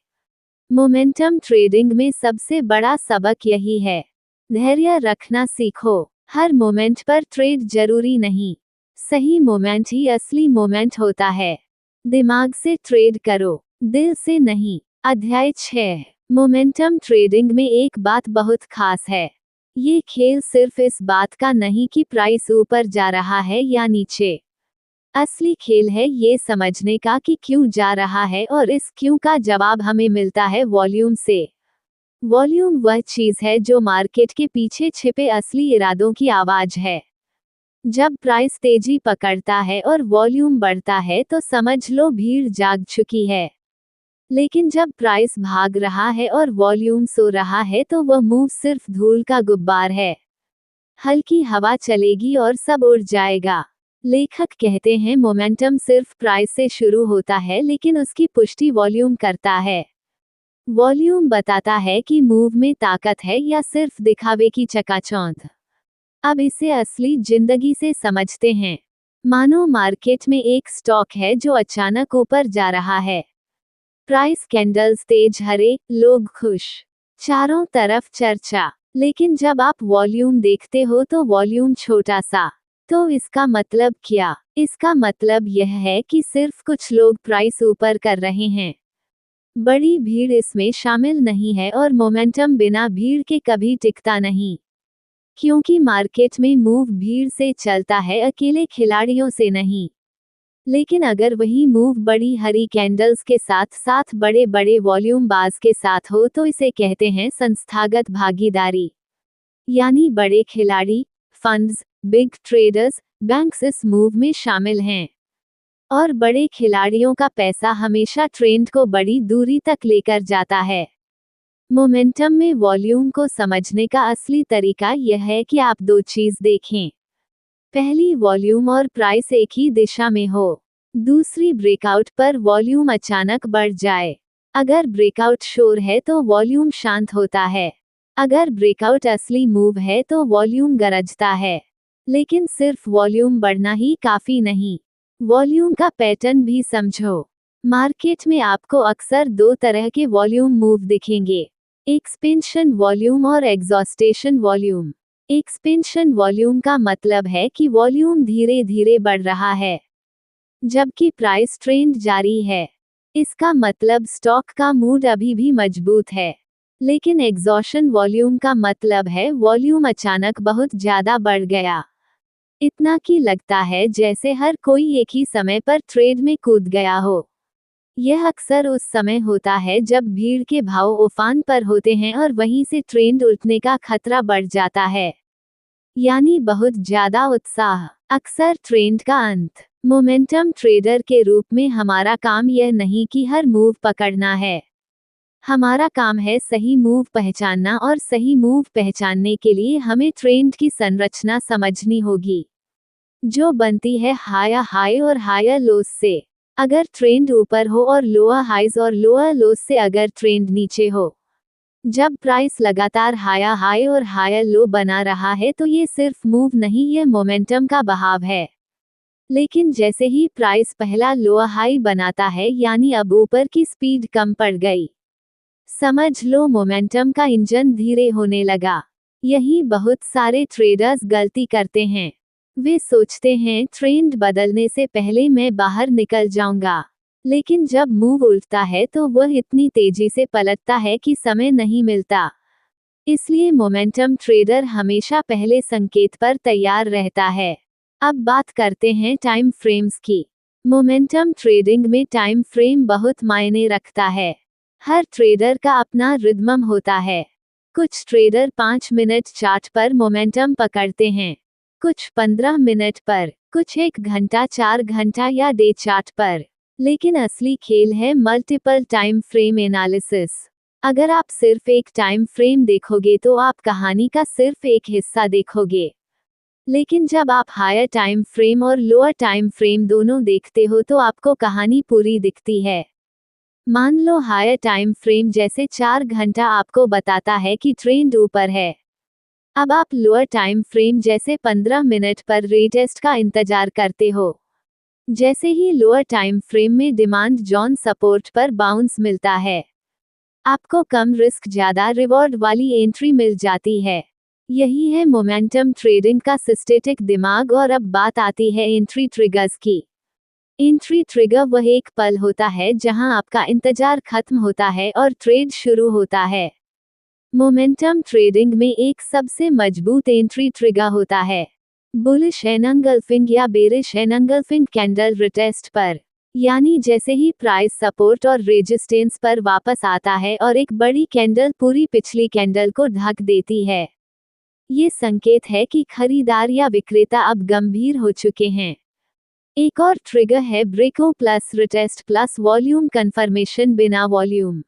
मोमेंटम ट्रेडिंग में सबसे बड़ा सबक यही है, धैर्य रखना सीखो। हर मोमेंट पर ट्रेड जरूरी नहीं, सही मोमेंट ही असली मोमेंट होता है। दिमाग से ट्रेड करो, दिल से नहीं। अध्याय 6। मोमेंटम ट्रेडिंग में एक बात बहुत खास है। ये खेल सिर्फ इस बात का नहीं कि प्राइस ऊपर जा रहा है या नीचे। असली खेल है ये समझने का कि क्यों जा रहा है, और इस क्यों का जवाब हमें मिलता है वॉल्यूम से। वॉल्यूम वह चीज है जो मार्केट के पीछे छिपे असली इरादों की आवाज है। जब प्राइस तेजी पकड़ता है और वॉल्यूम बढ़ता है तो समझ लो भीड़ जाग चुकी है। लेकिन जब प्राइस भाग रहा है और वॉल्यूम सो रहा है तो वह मूव सिर्फ धूल का गुब्बार है। हल्की हवा चलेगी और सब उड़ जाएगा। लेखक कहते हैं मोमेंटम सिर्फ प्राइस से शुरू होता है, लेकिन उसकी पुष्टि वॉल्यूम करता है। वॉल्यूम बताता है कि मूव में ताकत है या सिर्फ दिखावे की चकाचौंध। अब इसे असली जिंदगी से समझते हैं। मानो मार्केट में एक स्टॉक है जो अचानक ऊपर जा रहा है। प्राइस कैंडल्स तेज हरे, लोग खुश, चारों तरफ चर्चा। लेकिन जब आप वॉल्यूम देखते हो तो वॉल्यूम छोटा सा। तो इसका मतलब क्या? इसका मतलब यह है कि सिर्फ कुछ लोग प्राइस ऊपर कर रहे हैं। बड़ी भीड़ इसमें शामिल नहीं है, और मोमेंटम बिना भीड़ के कभी टिकता नहीं। क्योंकि मार्केट में मूव भीड़ से चलता है, अकेले खिलाड़ियों से नहीं। लेकिन अगर वही मूव बड़ी हरी कैंडल्स के साथ साथ बड़े बड़े वॉल्यूम बाज के साथ हो तो इसे कहते हैं संस्थागत भागीदारी। यानी बड़े खिलाड़ी, फंड्स, बिग ट्रेडर्स, बैंक्स इस मूव में शामिल हैं। और बड़े खिलाड़ियों का पैसा हमेशा ट्रेंड को बड़ी दूरी तक लेकर जाता है। मोमेंटम में वॉल्यूम को समझने का असली तरीका यह है कि आप दो चीज देखें। पहली, वॉल्यूम और प्राइस एक ही दिशा में हो। दूसरी, ब्रेकआउट पर वॉल्यूम अचानक बढ़ जाए। अगर ब्रेकआउट शोर है तो वॉल्यूम शांत होता है। अगर ब्रेकआउट असली मूव है तो वॉल्यूम गरजता है। लेकिन सिर्फ वॉल्यूम बढ़ना ही काफी नहीं, वॉल्यूम का पैटर्न भी समझो। मार्केट में आपको अक्सर दो तरह के वॉल्यूम मूव दिखेंगे, एक्सपेंशन वॉल्यूम और एग्जॉस्टेशन वॉल्यूम। एक्सपेंशन वॉल्यूम का मतलब है कि वॉल्यूम धीरे धीरे बढ़ रहा है जबकि प्राइस ट्रेंड जारी है। इसका मतलब स्टॉक का मूड अभी भी मजबूत है। लेकिन एग्जॉशन वॉल्यूम का मतलब है वॉल्यूम अचानक बहुत ज्यादा बढ़ गया, इतना कि लगता है जैसे हर कोई एक ही समय पर ट्रेड में कूद गया हो। यह अक्सर उस समय होता है जब भीड़ के भाव उफान पर होते हैं और वहीं से ट्रेंड उल्टने का खतरा बढ़ जाता है। यानी बहुत ज्यादा उत्साह, अक्सर ट्रेंड का अंत। मोमेंटम ट्रेडर के रूप में हमारा काम यह नहीं कि हर मूव पकड़ना है। हमारा काम है सही मूव पहचानना, और सही मूव पहचानने के लिए हमें ट्रेंड की संरचना समझनी होगी, जो बनती है हायर हाई और हायर लोस से। अगर ट्रेंड ऊपर हो और लोअर हाइज और लोअर लोस से अगर ट्रेंड नीचे हो। जब प्राइस लगातार हायर हाई और हायर लो बना रहा है तो ये सिर्फ मूव नहीं, ये मोमेंटम का बहाव है। लेकिन जैसे ही प्राइस पहला लोअर हाई बनाता है, यानी अब ऊपर की स्पीड कम पड़ गई, समझ लो मोमेंटम का इंजन धीरे होने लगा। यही बहुत सारे ट्रेडर्स गलती करते हैं। वे सोचते हैं ट्रेंड बदलने से पहले मैं बाहर निकल जाऊंगा। लेकिन जब मूव उल्टता है तो वह इतनी तेजी से पलटता है कि समय नहीं मिलता। इसलिए मोमेंटम ट्रेडर हमेशा पहले संकेत पर तैयार रहता है। अब बात करते हैं टाइम फ्रेम्स की। मोमेंटम ट्रेडिंग में टाइम फ्रेम बहुत मायने रखता है। हर ट्रेडर का अपना रिदम होता है। कुछ ट्रेडर 5 मिनट चार्ट पर मोमेंटम पकड़ते हैं, कुछ 15 मिनट पर, कुछ 1 घंटा, 4 घंटा या डे चार्ट पर। लेकिन असली खेल है मल्टीपल टाइम फ्रेम एनालिसिस। अगर आप सिर्फ एक टाइम फ्रेम देखोगे तो आप कहानी का सिर्फ एक हिस्सा देखोगे। लेकिन जब आप हायर टाइम फ्रेम और लोअर टाइम फ्रेम दोनों देखते हो तो आपको कहानी पूरी दिखती है। मान लो हायर टाइम फ्रेम जैसे 4 घंटा आपको बताता है कि ट्रेंड ऊपर है। अब आप लोअर टाइम फ्रेम जैसे 15 मिनट पर रीटेस्ट का इंतजार करते हो। जैसे ही लोअर टाइम फ्रेम में डिमांड जोन सपोर्ट पर बाउंस मिलता है, आपको कम रिस्क ज्यादा रिवॉर्ड वाली एंट्री मिल जाती है। यही है मोमेंटम ट्रेडिंग का सिस्टेटिक दिमाग। और अब बात आती है एंट्री ट्रिगर्स की। एंट्री ट्रिगर वह एक पल होता है जहां आपका इंतजार खत्म होता है और ट्रेड शुरू होता है। मोमेंटम ट्रेडिंग में एक सबसे मजबूत एंट्री ट्रिगर होता है बुलिश एनंगल्फिंग या बेरिश एनंगल्फिंग कैंडल रिटेस्ट पर। यानी जैसे ही प्राइस सपोर्ट और रेजिस्टेंस पर वापस आता है और एक बड़ी कैंडल पूरी पिछली कैंडल को ढक देती है, ये संकेत है कि खरीदार या विक्रेता अब गंभीर हो चुके हैं। एक और ट्रिगर है breakout plus retest plus volume confirmation बिना वॉल्यूम।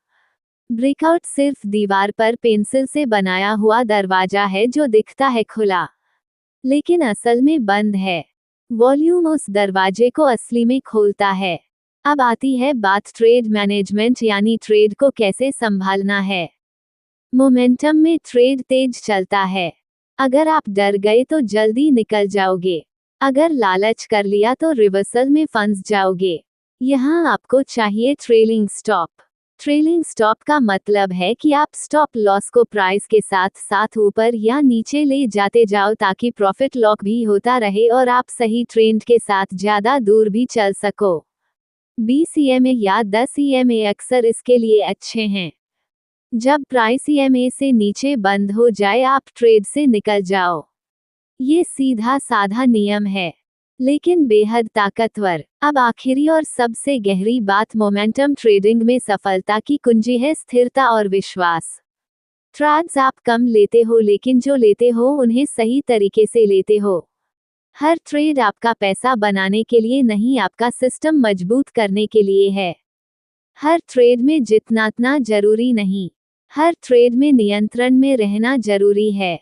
ब्रेकआउट सिर्फ दीवार पर पेंसिल से बनाया हुआ दरवाजा है जो दिखता है खुला, लेकिन असल में बंद है। वॉल्यूम उस दरवाजे को असली में खोलता है। अब आती है बात ट्रेड मैनेजमेंट यानी ट्रेड को कैसे संभालना है। मोमेंटम में ट्रेड तेज चलता है। अगर आप डर गए तो जल्दी निकल जाओगे। अगर लालच कर लिया तो रिवर्सल में फंस जाओगे। यहाँ आपको चाहिए ट्रेलिंग स्टॉप। ट्रेलिंग स्टॉप का मतलब है कि आप स्टॉप लॉस को प्राइस के साथ साथ ऊपर या नीचे ले जाते जाओ ताकि प्रॉफिट लॉक भी होता रहे और आप सही ट्रेंड के साथ ज्यादा दूर भी चल सको। 20 EMA या 10 EMA अक्सर इसके लिए अच्छे हैं। जब प्राइस EMA से नीचे बंद हो जाए आप ट्रेड से निकल जाओ। ये सीधा साधा नियम है, लेकिन बेहद ताकतवर। अब आखिरी और सबसे गहरी बात, मोमेंटम ट्रेडिंग में सफलता की कुंजी है स्थिरता और विश्वास। ट्रेड्स आप कम लेते हो लेकिन जो लेते हो उन्हें सही तरीके से लेते हो। हर ट्रेड आपका पैसा बनाने के लिए नहीं, आपका सिस्टम मजबूत करने के लिए है। हर ट्रेड में जितना जरूरी नहीं, हर ट्रेड में नियंत्रण में रहना जरूरी है।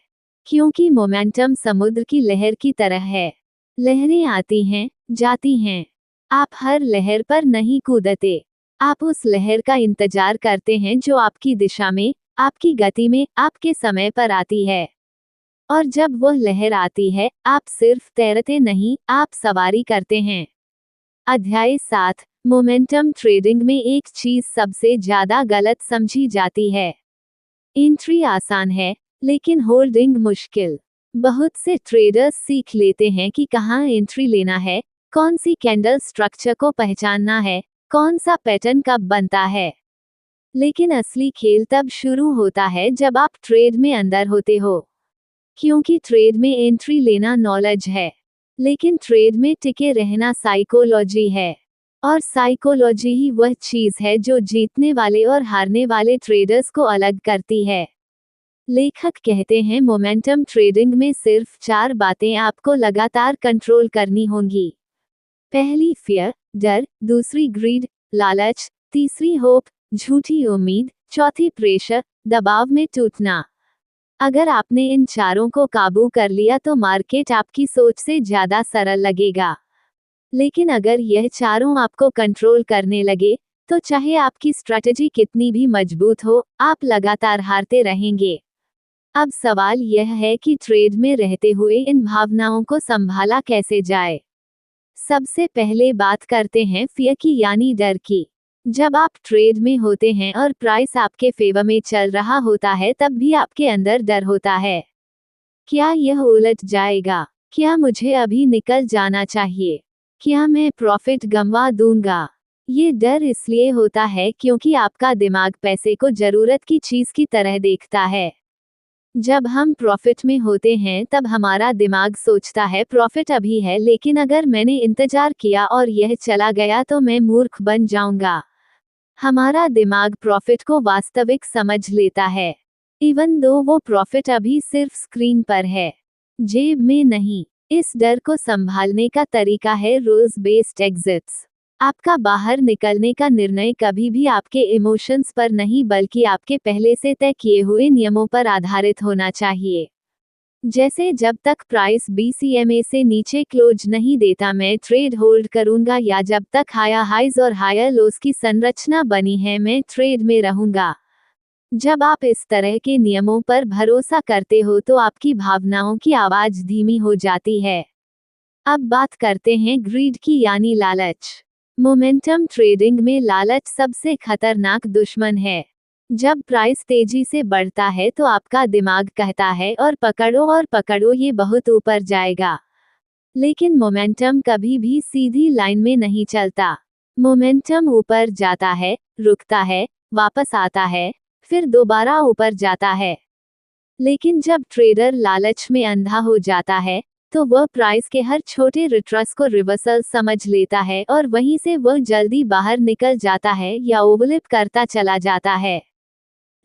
क्योंकि मोमेंटम समुद्र की लहर की तरह है। लहरें आती हैं, जाती हैं। आप हर लहर पर नहीं कूदते, आप उस लहर का इंतजार करते हैं जो आपकी दिशा में, आपकी गति में, आपके समय पर आती है। और जब वह लहर आती है, आप सिर्फ तैरते नहीं, आप सवारी करते हैं। अध्याय 7। मोमेंटम ट्रेडिंग में एक चीज सबसे ज्यादा गलत समझी जाती है। एंट्री आसान है, लेकिन होल्डिंग मुश्किल। बहुत से ट्रेडर्स सीख लेते हैं कि कहाँ एंट्री लेना है, कौन सी कैंडल स्ट्रक्चर को पहचानना है, कौन सा पैटर्न कब बनता है। लेकिन असली खेल तब शुरू होता है जब आप ट्रेड में अंदर होते हो। क्योंकि ट्रेड में एंट्री लेना नॉलेज है, लेकिन ट्रेड में टिके रहना साइकोलॉजी है। और साइकोलॉजी ही वह चीज है जो जीतने वाले और हारने वाले ट्रेडर्स को अलग करती है। लेखक कहते हैं मोमेंटम ट्रेडिंग में सिर्फ 4 बातें आपको लगातार कंट्रोल करनी होंगी। पहली फियर, डर, दूसरी ग्रीड, लालच, तीसरी होप, झूठी उम्मीद, चौथी प्रेशर, दबाव में टूटना। अगर आपने इन चारों को काबू कर लिया तो मार्केट आपकी सोच से ज्यादा सरल लगेगा। लेकिन अगर यह चारों आपको कंट्रोल करने लगे, तो चाहे आपकी स्ट्रैटेजी कितनी भी मजबूत हो, आप लगातार हारते रहेंगे। अब सवाल यह है कि ट्रेड में रहते हुए इन भावनाओं को संभाला कैसे जाए। सबसे पहले बात करते हैं फियर की यानी डर की। जब आप ट्रेड में होते हैं और प्राइस आपके फेवर में चल रहा होता है तब भी आपके अंदर डर होता है। क्या यह उलट जाएगा? क्या मुझे अभी निकल जाना चाहिए? क्या मैं प्रॉफिट गंवा दूंगा? ये डर इसलिए होता है क्योंकि आपका दिमाग पैसे को जरूरत की चीज की तरह देखता है। जब हम प्रॉफिट में होते हैं तब हमारा दिमाग सोचता है प्रॉफिट अभी है, लेकिन अगर मैंने इंतजार किया और यह चला गया तो मैं मूर्ख बन जाऊंगा। हमारा दिमाग प्रॉफिट को वास्तविक समझ लेता है, इवन दो वो प्रॉफिट अभी सिर्फ स्क्रीन पर है, जेब में नहीं। इस डर को संभालने का तरीका है रूल्स बेस्ड एग्जिट्स। आपका बाहर निकलने का निर्णय कभी भी आपके इमोशंस पर नहीं बल्कि आपके पहले से तय किए हुए नियमों पर आधारित होना चाहिए। जैसे जब तक प्राइस BCMA से नीचे क्लोज नहीं देता मैं ट्रेड होल्ड करूंगा, या जब तक हायर हाइज और हायर लोस की संरचना बनी है मैं ट्रेड में रहूंगा। जब आप इस तरह के नियमों पर भरोसा करते हो तो आपकी भावनाओं की आवाज धीमी हो जाती है। अब बात करते हैं ग्रीड की, यानी लालच। मोमेंटम ट्रेडिंग में लालच सबसे खतरनाक दुश्मन है। जब प्राइस तेजी से बढ़ता है तो आपका दिमाग कहता है और पकड़ो, ये बहुत ऊपर जाएगा। लेकिन मोमेंटम कभी भी सीधी लाइन में नहीं चलता। मोमेंटम ऊपर जाता है, रुकता है, वापस आता है, फिर दोबारा ऊपर जाता है। लेकिन जब ट्रेडर लालच में अंधा हो जाता है तो वह प्राइस के हर छोटे रिट्रेस को रिवर्सल समझ लेता है और वहीं से वह जल्दी बाहर निकल जाता है या ओवरलिप करता चला जाता है।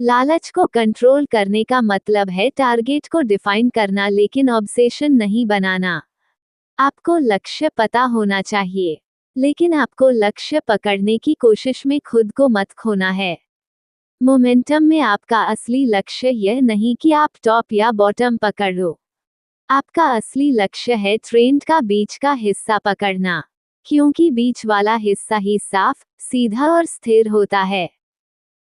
लालच को कंट्रोल करने का मतलब है टारगेट को डिफाइन करना, लेकिन ऑब्सेशन नहीं बनाना। आपको लक्ष्य पता होना चाहिए, लेकिन आपको लक्ष्य पकड़ने की कोशिश में खुद को मत खोना है। मोमेंटम में आपका असली लक्ष्य यह नहीं कि आप टॉप या बॉटम पकड़ लो। आपका असली लक्ष्य है ट्रेंड का बीच का हिस्सा पकड़ना, क्योंकि बीच वाला हिस्सा ही साफ, सीधा और स्थिर होता है।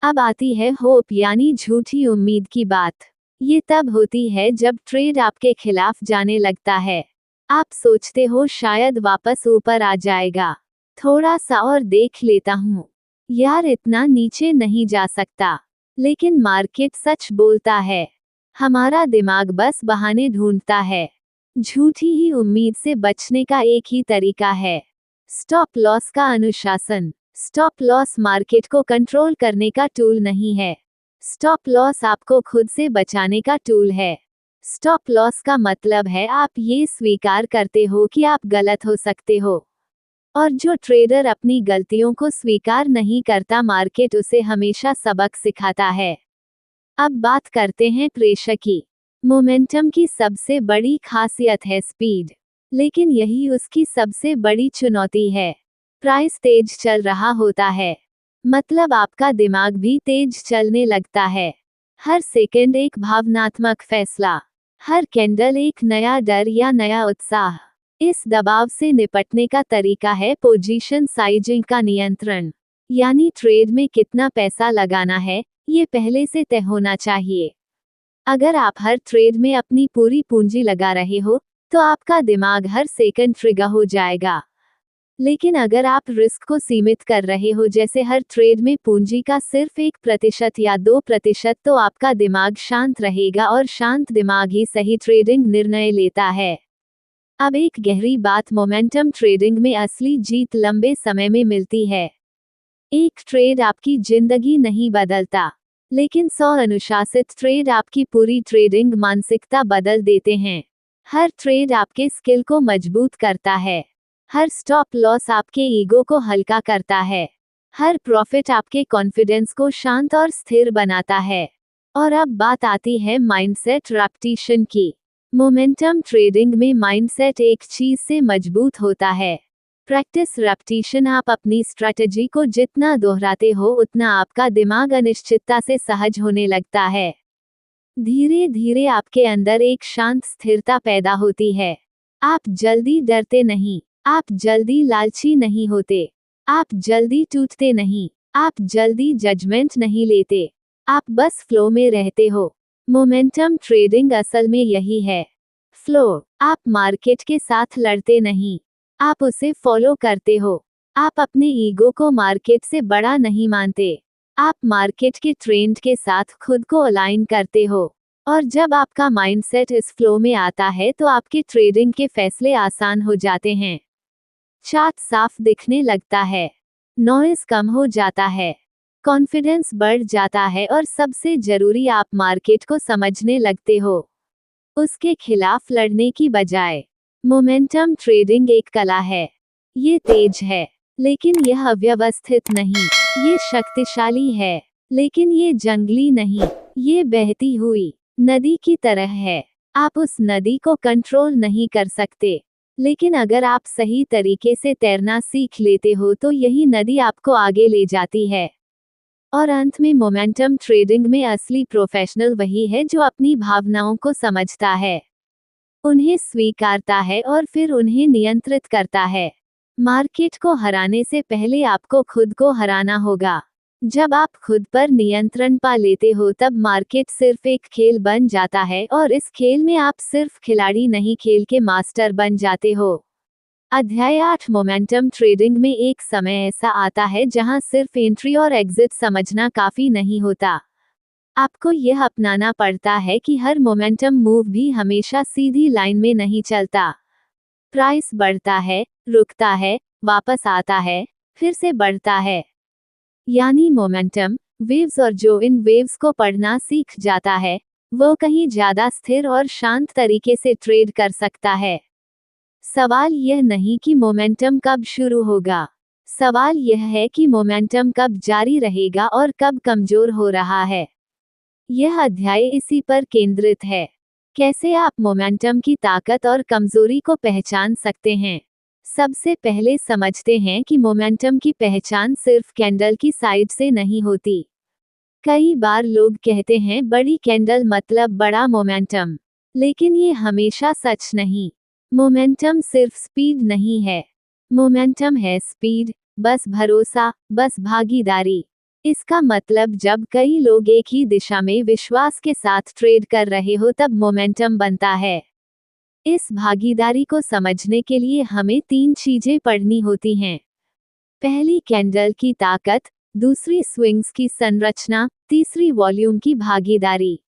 अब आती है होप, यानी झूठी उम्मीद की बात। ये तब होती है जब ट्रेड आपके खिलाफ जाने लगता है। आप सोचते हो शायद वापस ऊपर आ जाएगा, थोड़ा सा और देख लेता हूँ, यार इतना नीचे नहीं जा सकता। लेकिन मार्केट सच बोलता है। हमारा दिमाग बस बहाने ढूंढता है। झूठी ही उम्मीद से बचने का एक ही तरीका है, स्टॉप लॉस का अनुशासन। स्टॉप लॉस मार्केट को कंट्रोल करने का टूल नहीं है। स्टॉप लॉस आपको खुद से बचाने का टूल है। स्टॉप लॉस का मतलब है आप ये स्वीकार करते हो कि आप गलत हो सकते हो। और जो ट्रेडर अपनी गलतियों को स्वीकार नहीं करता, मार्केट उसे हमेशा सबक सिखाता है। अब बात करते हैं प्रेशर की। मोमेंटम की सबसे बड़ी खासियत है स्पीड, लेकिन यही उसकी सबसे बड़ी चुनौती है। प्राइस तेज चल रहा होता है, मतलब आपका दिमाग भी तेज चलने लगता है। हर सेकंड एक भावनात्मक फैसला, हर कैंडल एक नया डर या नया उत्साह। इस दबाव से निपटने का तरीका है पोजीशन साइजिंग का नियंत्रण, यानी ट्रेड में कितना पैसा लगाना है ये पहले से तय होना चाहिए। अगर आप हर ट्रेड में अपनी पूरी पूंजी लगा रहे हो तो आपका दिमाग हर सेकंड ट्रिगर हो जाएगा। लेकिन अगर आप रिस्क को सीमित कर रहे हो, जैसे हर ट्रेड में पूंजी का सिर्फ 1% या 2%, तो आपका दिमाग शांत रहेगा और शांत दिमाग ही सही ट्रेडिंग निर्णय लेता है। अब एक गहरी बात, मोमेंटम ट्रेडिंग में असली जीत लंबे समय में मिलती है। एक ट्रेड आपकी जिंदगी नहीं बदलता, लेकिन 100 अनुशासित ट्रेड आपकी पूरी ट्रेडिंग मानसिकता बदल देते हैं। हर ट्रेड आपके स्किल को मजबूत करता है, हर स्टॉप लॉस आपके ईगो को हल्का करता है, हर प्रॉफिट आपके कॉन्फिडेंस को शांत और स्थिर बनाता है। और अब बात आती है माइंडसेट रेपटीशन की। मोमेंटम ट्रेडिंग में माइंडसेट एक चीज से मजबूत होता है, प्रैक्टिस रेपटीशन। आप अपनी स्ट्रैटेजी को जितना दोहराते हो उतना आपका दिमाग अनिश्चितता से सहज होने लगता है। धीरे धीरे आपके अंदर एक शांत स्थिरता पैदा होती है। आप जल्दी डरते नहीं, आप जल्दी लालची नहीं होते, आप जल्दी टूटते नहीं, आप जल्दी जजमेंट नहीं लेते, आप बस फ्लो में रहते हो। मोमेंटम ट्रेडिंग असल में यही है, फ्लो। आप मार्केट के साथ लड़ते नहीं, आप उसे फॉलो करते हो। आप अपने ईगो को मार्केट से बड़ा नहीं मानते, आप मार्केट के ट्रेंड के साथ खुद को अलाइन करते हो। और जब आपका माइंडसेट इस फ्लो में आता है तो आपके ट्रेडिंग के फैसले आसान हो जाते हैं। चार्ट साफ दिखने लगता है, नॉइज कम हो जाता है, कॉन्फिडेंस बढ़ जाता है और सबसे जरूरी आप मार्केट को समझने लगते हो, उसके खिलाफ लड़ने की बजाय। मोमेंटम ट्रेडिंग एक कला है। ये तेज है, लेकिन यह अव्यवस्थित नहीं। ये शक्तिशाली है, लेकिन ये जंगली नहीं। ये बहती हुई नदी की तरह है। आप उस नदी को कंट्रोल नहीं कर सकते, लेकिन अगर आप सही तरीके से तैरना सीख लेते हो तो यही नदी आपको आगे ले जाती है। और अंत में मोमेंटम ट्रेडिंग में असली प्रोफेशनल वही है जो अपनी भावनाओं को समझता है, उन्हें स्वीकारता है और फिर उन्हें नियंत्रित करता है। मार्केट को हराने से पहले आपको खुद को हराना होगा। जब आप खुद पर नियंत्रण पा लेते हो तब मार्केट सिर्फ एक खेल बन जाता है और इस खेल में आप सिर्फ खिलाड़ी नहीं, खेल के मास्टर बन जाते हो। अध्याय 8 मोमेंटम ट्रेडिंग में एक समय ऐसा आता है जहां सिर्फ एंट्री और एग्जिट समझना काफी नहीं होता। आपको यह अपनाना पड़ता है कि हर मोमेंटम मूव भी हमेशा सीधी लाइन में नहीं चलता। प्राइस बढ़ता है, रुकता है, वापस आता है, फिर से बढ़ता है। यानी मोमेंटम वेव्स, और जो इन वेव्स को पढ़ना सीख जाता है वो कहीं ज्यादा स्थिर और शांत तरीके से ट्रेड कर सकता है। सवाल यह नहीं कि मोमेंटम कब शुरू होगा, सवाल यह है कि मोमेंटम कब जारी रहेगा और कब कमजोर हो रहा है। यह अध्याय इसी पर केंद्रित है। कैसे आप मोमेंटम की ताकत और कमजोरी को पहचान सकते हैं। सबसे पहले समझते हैं कि मोमेंटम की पहचान सिर्फ कैंडल की साइड से नहीं होती। कई बार लोग कहते हैं बड़ी कैंडल मतलब बड़ा मोमेंटम, लेकिन ये हमेशा सच नहीं। मोमेंटम सिर्फ स्पीड नहीं है, मोमेंटम है स्पीड, बस भरोसा, बस भागीदारी। इसका मतलब जब कई लोग एक ही दिशा में विश्वास के साथ ट्रेड कर रहे हो तब मोमेंटम बनता है। इस भागीदारी को समझने के लिए हमें 3 चीजें पढ़नी होती हैं। पहली कैंडल की ताकत, दूसरी स्विंग्स की संरचना, तीसरी वॉल्यूम की भागीदारी।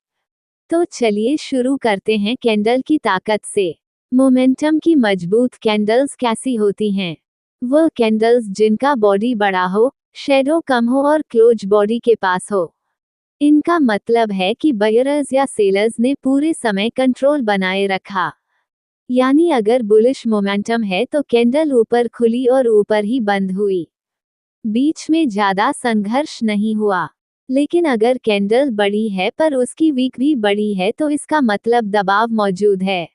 तो चलिए शुरू करते हैं कैंडल की ताकत से। मोमेंटम की मजबूत कैंडल्स कैसी होती हैं? वह कैंडल्स जिनका बॉडी बड़ा हो, शेडो कम हो और क्लोज बॉडी के पास हो। इनका मतलब है कि बायर्स या सेलर्स ने पूरे समय कंट्रोल बनाए रखा। यानी अगर बुलिश मोमेंटम है तो कैंडल ऊपर खुली और ऊपर ही बंद हुई, बीच में ज्यादा संघर्ष नहीं हुआ। लेकिन अगर कैंडल बड़ी है पर उसकी वीक भी बड़ी है तो इसका मतलब दबाव मौजूद है।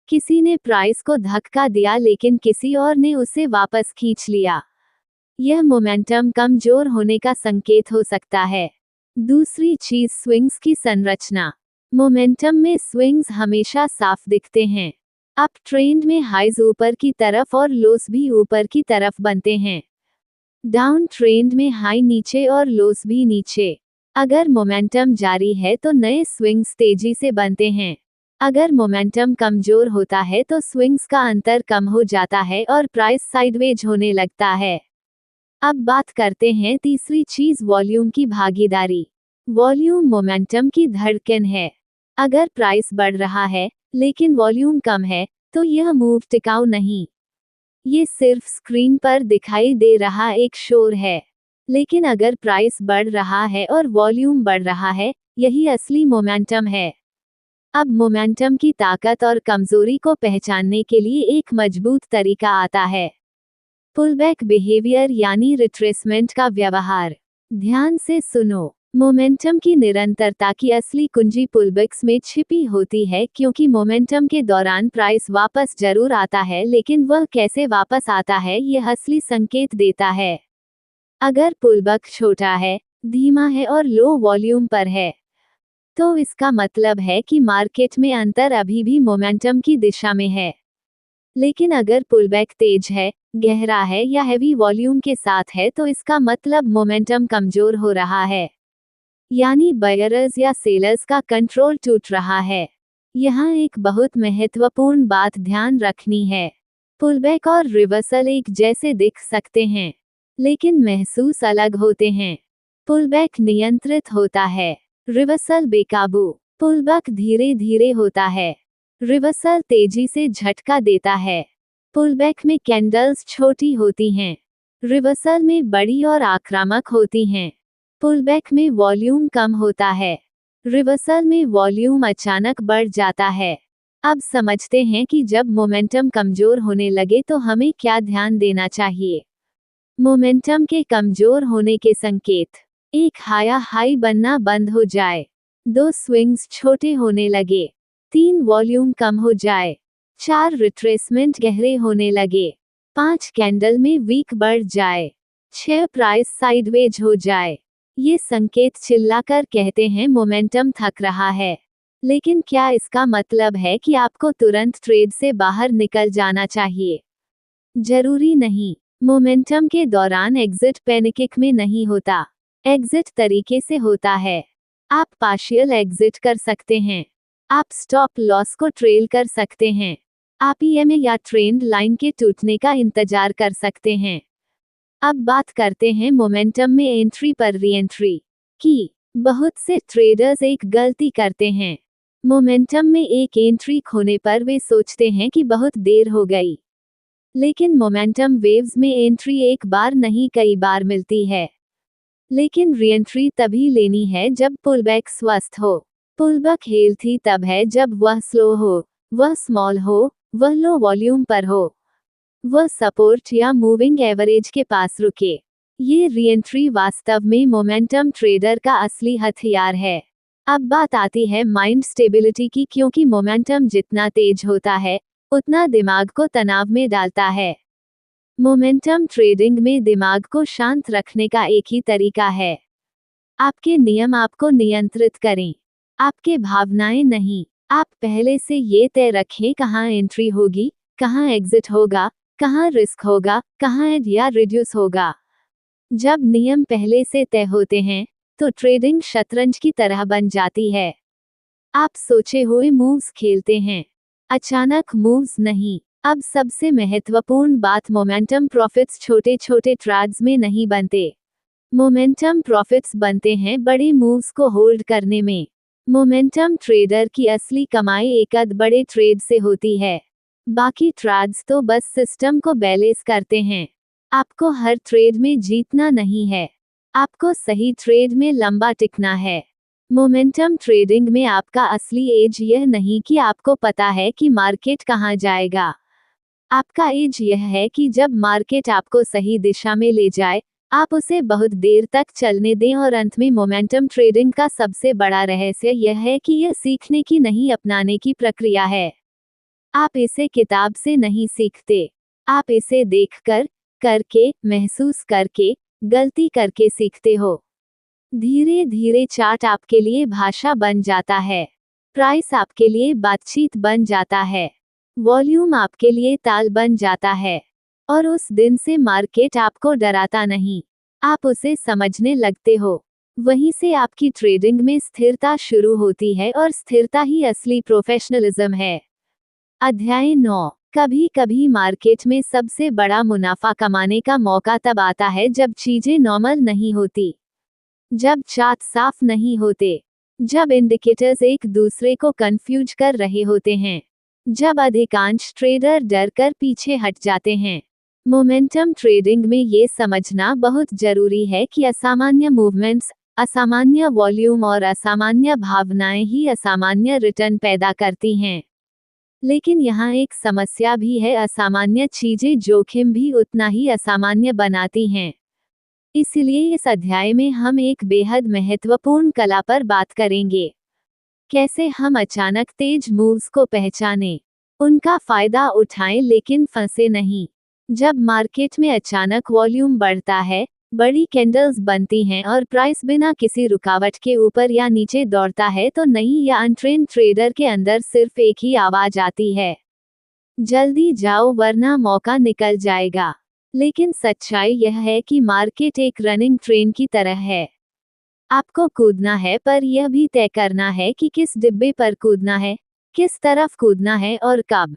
किसी ने प्राइस को धक्का दिया लेकिन किसी और ने उसे वापस खींच लिया। यह मोमेंटम कमजोर होने का संकेत हो सकता है। दूसरी चीज स्विंग्स की संरचना। मोमेंटम में स्विंग्स हमेशा साफ दिखते हैं। अप ट्रेंड में हाइज ऊपर की तरफ और लोस भी ऊपर की तरफ बनते हैं। डाउन ट्रेंड में हाई नीचे और लोस भी नीचे। अगर मोमेंटम जारी है तो नए स्विंग्स तेजी से बनते हैं। अगर मोमेंटम कमजोर होता है तो स्विंग्स का अंतर कम हो जाता है और प्राइस साइडवेज होने लगता है। अब बात करते हैं तीसरी चीज, वॉल्यूम की भागीदारी। वॉल्यूम मोमेंटम की धड़कन है। अगर प्राइस बढ़ रहा है लेकिन वॉल्यूम कम है तो यह मूव टिकाऊ नहीं। ये सिर्फ स्क्रीन पर दिखाई दे रहा एक शोर है। लेकिन अगर प्राइस बढ़ रहा है और वॉल्यूम बढ़ रहा है, यही असली मोमेंटम है। अब मोमेंटम की ताकत और कमजोरी को पहचानने के लिए एक मजबूत तरीका आता है। पुलबैक बिहेवियर यानी रिट्रेसमेंट का व्यवहार। ध्यान से सुनो। मोमेंटम की निरंतरता की असली कुंजी पुलबैक्स में छिपी होती है, क्योंकि मोमेंटम के दौरान प्राइस वापस जरूर आता है लेकिन वह कैसे वापस आता है यह असली संकेत देता है। अगर पुलबैक छोटा है, धीमा है और लो वॉल्यूम पर है तो इसका मतलब है कि मार्केट में अंतर अभी भी मोमेंटम की दिशा में है। लेकिन अगर पुलबैक तेज है, गहरा है या हैवी वॉल्यूम के साथ है तो इसका मतलब मोमेंटम कमजोर हो रहा है। यानी बायर्स या सेलर्स का कंट्रोल टूट रहा है। यहाँ एक बहुत महत्वपूर्ण बात ध्यान रखनी है। पुलबैक और रिवर्सल एक जैसे दिख सकते हैं, लेकिन महसूस अलग होते हैं। पुलबैक नियंत्रित होता है, रिवर्सल बेकाबू। पुलबैक धीरे धीरे होता है, रिवर्सल तेजी से झटका देता है। पुलबैक में कैंडल्स छोटी होती हैं, रिवर्सल में बड़ी और आक्रामक होती हैं। पुलबैक में वॉल्यूम कम होता है, रिवर्सल में वॉल्यूम अचानक बढ़ जाता है। अब समझते हैं कि जब मोमेंटम कमजोर होने लगे तो हमें क्या ध्यान देना चाहिए। मोमेंटम के कमजोर होने के संकेत। एक हाई बनना बंद हो जाए, 2 स्विंग्स छोटे होने लगे, 3 वॉल्यूम कम हो जाए, 4 रिट्रेसमेंट गहरे होने लगे, 5 कैंडल में वीक बढ़ जाए, 6 प्राइस साइडवेज हो जाए। ये संकेत चिल्लाकर कहते हैं मोमेंटम थक रहा है। लेकिन क्या इसका मतलब है कि आपको तुरंत ट्रेड से बाहर निकल जाना चाहिए? जरूरी नहीं। मोमेंटम के दौरान एग्जिट पैनिक में नहीं होता, एग्जिट तरीके से होता है। आप पार्शियल एग्जिट कर सकते हैं, आप स्टॉप लॉस को ट्रेल कर सकते हैं, आप ईएमए या ट्रेंड लाइन के टूटने का इंतजार कर सकते हैं। अब बात करते हैं मोमेंटम में एंट्री पर रीएंट्री की। बहुत से ट्रेडर्स एक गलती करते हैं। मोमेंटम में एक एंट्री खोने पर वे सोचते हैं कि बहुत देर हो गई। लेकिन मोमेंटम वेव्स में एंट्री एक बार नहीं कई बार मिलती है। लेकिन रीएंट्री तभी लेनी है जब पुलबैक स्वस्थ हो। पुलबैक हेल्थी तब है जब वह स्लो हो, वह स्मॉल हो, वह लो वॉल्यूम पर हो, वह सपोर्ट या मूविंग एवरेज के पास रुके। ये रीएंट्री वास्तव में मोमेंटम ट्रेडर का असली हथियार है। अब बात आती है माइंड स्टेबिलिटी की, क्योंकि मोमेंटम जितना तेज होता है उतना दिमाग को तनाव में डालता है। मोमेंटम ट्रेडिंग में दिमाग को शांत रखने का एक ही तरीका है। आपके नियम आपको नियंत्रित करें, आपके भावनाएं नहीं। आप पहले से ये तय रखें कहाँ एंट्री होगी, कहाँ एग्जिट होगा, कहाँ रिस्क होगा, कहाँ ऐड या रिड्यूस होगा। जब नियम पहले से तय होते हैं तो ट्रेडिंग शतरंज की तरह बन जाती है। आप सोचे हुए मूव्स खेलते हैं, अचानक मूव्स नहीं। अब सबसे महत्वपूर्ण बात, मोमेंटम प्रॉफिट्स छोटे छोटे ट्रेड्स में नहीं बनते। मोमेंटम प्रॉफिट्स बनते हैं बड़े मूव्स को होल्ड करने में। मोमेंटम ट्रेडर की असली कमाई एक बड़े ट्रेड से होती है। बाकी ट्रेड्स तो बस सिस्टम को बैलेंस करते हैं। आपको हर ट्रेड में जीतना नहीं है, आपको सही ट्रेड में लंबा टिकना है। मोमेंटम ट्रेडिंग में आपका असली एज यह नहीं कि आपको पता है कि मार्केट कहाँ जाएगा। आपका एज यह है कि जब मार्केट आपको सही दिशा में ले जाए, आप उसे बहुत देर तक चलने दें। और अंत में मोमेंटम ट्रेडिंग का सबसे बड़ा रहस्य यह है कि यह सीखने की नहीं, अपनाने की प्रक्रिया है। आप इसे किताब से नहीं सीखते, आप इसे देखकर, करके, महसूस करके, गलती करके सीखते हो। धीरे धीरे चार्ट आपके लिए भाषा बन जाता है, प्राइस आपके लिए बातचीत बन जाता है, वॉल्यूम आपके लिए ताल बन जाता है। और उस दिन से मार्केट आपको डराता नहीं, आप उसे समझने लगते हो। वहीं से आपकी ट्रेडिंग में स्थिरता शुरू होती है, और स्थिरता ही असली प्रोफेशनलिज्म है। अध्याय 9। कभी कभी मार्केट में सबसे बड़ा मुनाफा कमाने का मौका तब आता है जब चीजें नॉर्मल नहीं होती, जब चार्ट साफ नहीं होते, जब इंडिकेटर्स एक दूसरे को कंफ्यूज कर रहे होते हैं, जब अधिकांश ट्रेडर डर कर पीछे हट जाते हैं। मोमेंटम ट्रेडिंग में ये समझना बहुत जरूरी है कि असामान्य मूवमेंट्स, असामान्य वॉल्यूम और असामान्य भावनाएं ही असामान्य रिटर्न पैदा करती हैं। लेकिन यहाँ एक समस्या भी है, असामान्य चीजें जोखिम भी उतना ही असामान्य बनाती हैं। इसलिए इस अध्याय में हम एक बेहद महत्वपूर्ण कला पर बात करेंगे। कैसे हम अचानक तेज मूव्स को पहचानें, उनका फायदा उठाएं लेकिन फंसे नहीं। जब मार्केट में अचानक वॉल्यूम बढ़ता है, बड़ी कैंडल्स बनती हैं और प्राइस बिना किसी रुकावट के ऊपर या नीचे दौड़ता है, तो नई या अनट्रेन्ड ट्रेडर के अंदर सिर्फ एक ही आवाज आती है, जल्दी जाओ वरना मौका निकल जाएगा। लेकिन सच्चाई यह है कि मार्केट एक रनिंग ट्रेन की तरह है। आपको कूदना है, पर यह भी तय करना है कि किस डिब्बे पर कूदना है, किस तरफ कूदना है और कब।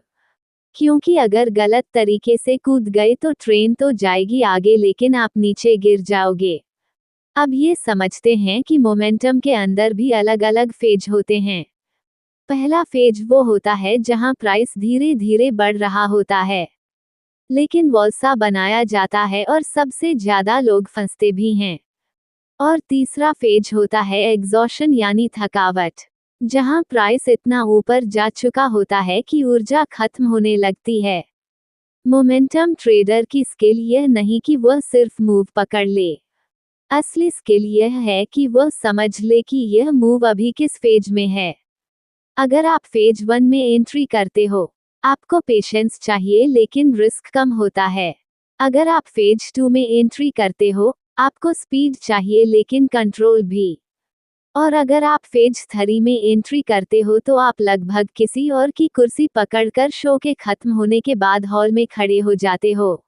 क्योंकि अगर गलत तरीके से कूद गए तो ट्रेन तो जाएगी आगे, लेकिन आप नीचे गिर जाओगे। अब ये समझते हैं कि मोमेंटम के अंदर भी अलग अलग फेज होते हैं। पहला फेज वो होता है जहां प्राइस धीरे धीरे बढ़ रहा होता है, लेकिन वॉल्सा बनाया जाता है और सबसे ज्यादा लोग फंसते भी हैं। और तीसरा फेज होता है एग्जॉशन यानी थकावट, जहां प्राइस इतना ऊपर जा चुका होता है कि ऊर्जा खत्म होने लगती है। मोमेंटम ट्रेडर की स्किल यह नहीं कि वह सिर्फ मूव पकड़ ले, असली स्किल यह है कि वह समझ ले कि यह मूव अभी किस फेज में है। अगर आप फेज 1 में एंट्री करते हो, आपको पेशेंस चाहिए लेकिन रिस्क कम होता है। अगर आप फेज 2 में एंट्री करते हो, आपको स्पीड चाहिए लेकिन कंट्रोल भी। और अगर आप फेज 3 में एंट्री करते हो तो आप लगभग किसी और की कुर्सी पकड़कर शो के खत्म होने के बाद हॉल में खड़े हो जाते हो।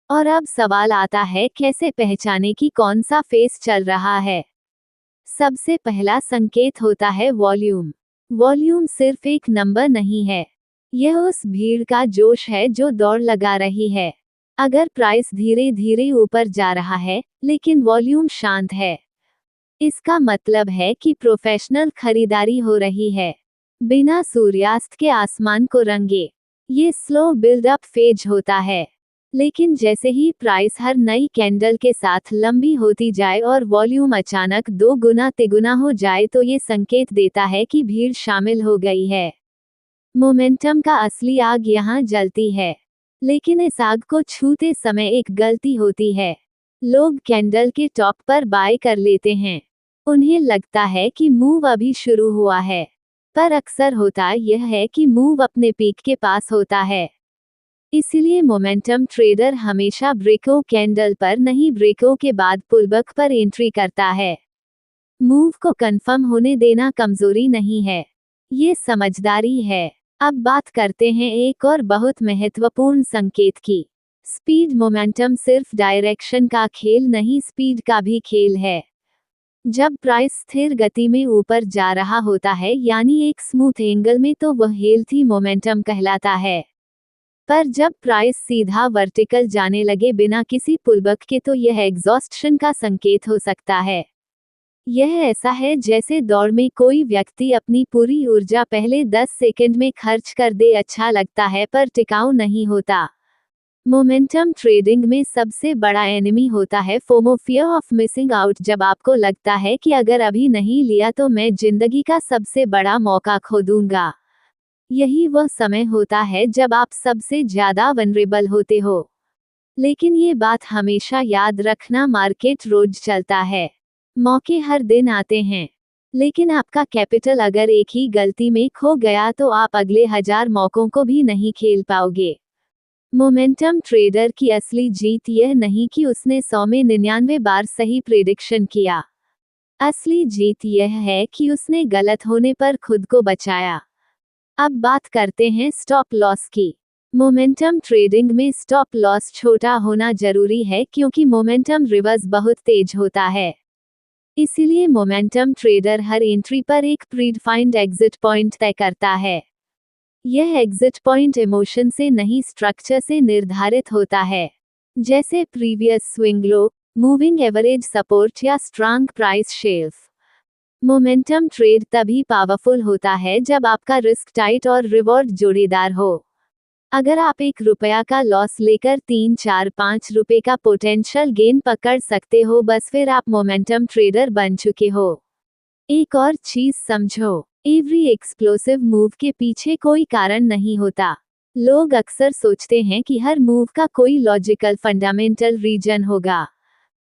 और अब सवाल आता है, कैसे पहचाने कि कौन सा फेज चल रहा है। सबसे पहला संकेत होता है वॉल्यूम। वॉल्यूम सिर्फ एक नंबर नहीं है, यह उस भीड़ का जोश है जो दौड़ लगा रही है। अगर प्राइस धीरे धीरे ऊपर जा रहा है लेकिन वॉल्यूम शांत है, इसका मतलब है कि प्रोफेशनल खरीदारी हो रही है, बिना सूर्यास्त के आसमान को रंगे। ये स्लो बिल्ड अप फेज होता है। लेकिन जैसे ही प्राइस हर नई कैंडल के साथ लंबी होती जाए और वॉल्यूम अचानक 2 गुना तिगुना हो जाए तो ये संकेत देता है कि भीड़ शामिल हो गई है। मोमेंटम का असली आग यहाँ जलती है, लेकिन इस आग को छूते समय एक गलती होती है। लोग कैंडल के टॉप पर बाय कर लेते हैं। उन्हें लगता है कि मूव अभी शुरू हुआ है, पर अक्सर होता यह है कि मूव अपने पीक के पास होता है। इसलिए मोमेंटम ट्रेडर हमेशा ब्रेको कैंडल पर नहीं, ब्रेको के बाद पुलबैक पर एंट्री करता है। मूव को कंफर्म होने देना कमजोरी नहीं है, ये समझदारी है। अब बात करते हैं एक और बहुत महत्वपूर्ण संकेत की। स्पीड। मोमेंटम सिर्फ डायरेक्शन का खेल नहीं, स्पीड का भी खेल है। जब प्राइस स्थिर गति में ऊपर जा रहा होता है, यानी एक स्मूथ एंगल में, तो वह हेल्थी मोमेंटम कहलाता है। पर जब प्राइस सीधा वर्टिकल जाने लगे बिना किसी पुलबैक के, तो यह एग्जॉस्शन का संकेत हो सकता है। यह ऐसा है जैसे दौड़ में कोई व्यक्ति अपनी पूरी ऊर्जा पहले 10 सेकंड में खर्च कर दे। अच्छा लगता है पर टिकाऊ नहीं होता। मोमेंटम ट्रेडिंग में सबसे बड़ा एनिमी होता है FOMO, fear of missing out. जब आपको लगता है कि अगर अभी नहीं लिया तो मैं जिंदगी का सबसे बड़ा मौका खो दूंगा, यही वह समय होता है जब आप सबसे ज्यादा वनरेबल होते हो। लेकिन ये बात हमेशा याद रखना, मार्केट रोज चलता है, मौके हर दिन आते हैं। लेकिन आपका कैपिटल अगर एक ही गलती में खो गया तो आप अगले 1000 मौकों को भी नहीं खेल पाओगे। मोमेंटम ट्रेडर की असली जीत यह नहीं कि उसने 100 में 99 बार सही प्रेडिक्शन किया। असली जीत यह है कि उसने गलत होने पर खुद को बचाया। अब बात करते हैं स्टॉप लॉस की। मोमेंटम ट्रेडिंग में स्टॉप लॉस छोटा होना जरूरी है क्योंकि मोमेंटम रिवर्स बहुत तेज होता है। इसीलिए मोमेंटम ट्रेडर हर एंट्री पर एक प्रीडिफाइंड एग्जिट पॉइंट तय करता है। यह एग्जिट पॉइंट इमोशन से नहीं, स्ट्रक्चर से निर्धारित होता है, जैसे previous swing low, moving average support या strong price shelf. Momentum trade तभी पावरफुल होता है जब आपका रिस्क टाइट और रिवॉर्ड जोड़ीदार हो। अगर आप ₹1 का लॉस लेकर 3, 4, 5 रुपए का पोटेंशियल गेन पकड़ सकते हो, बस फिर आप मोमेंटम ट्रेडर बन चुके हो। एक और चीज समझो, एवरी एक्सप्लोसिव मूव के पीछे कोई कारण नहीं होता। लोग अक्सर सोचते हैं कि हर मूव का कोई लॉजिकल फंडामेंटल रीजन होगा,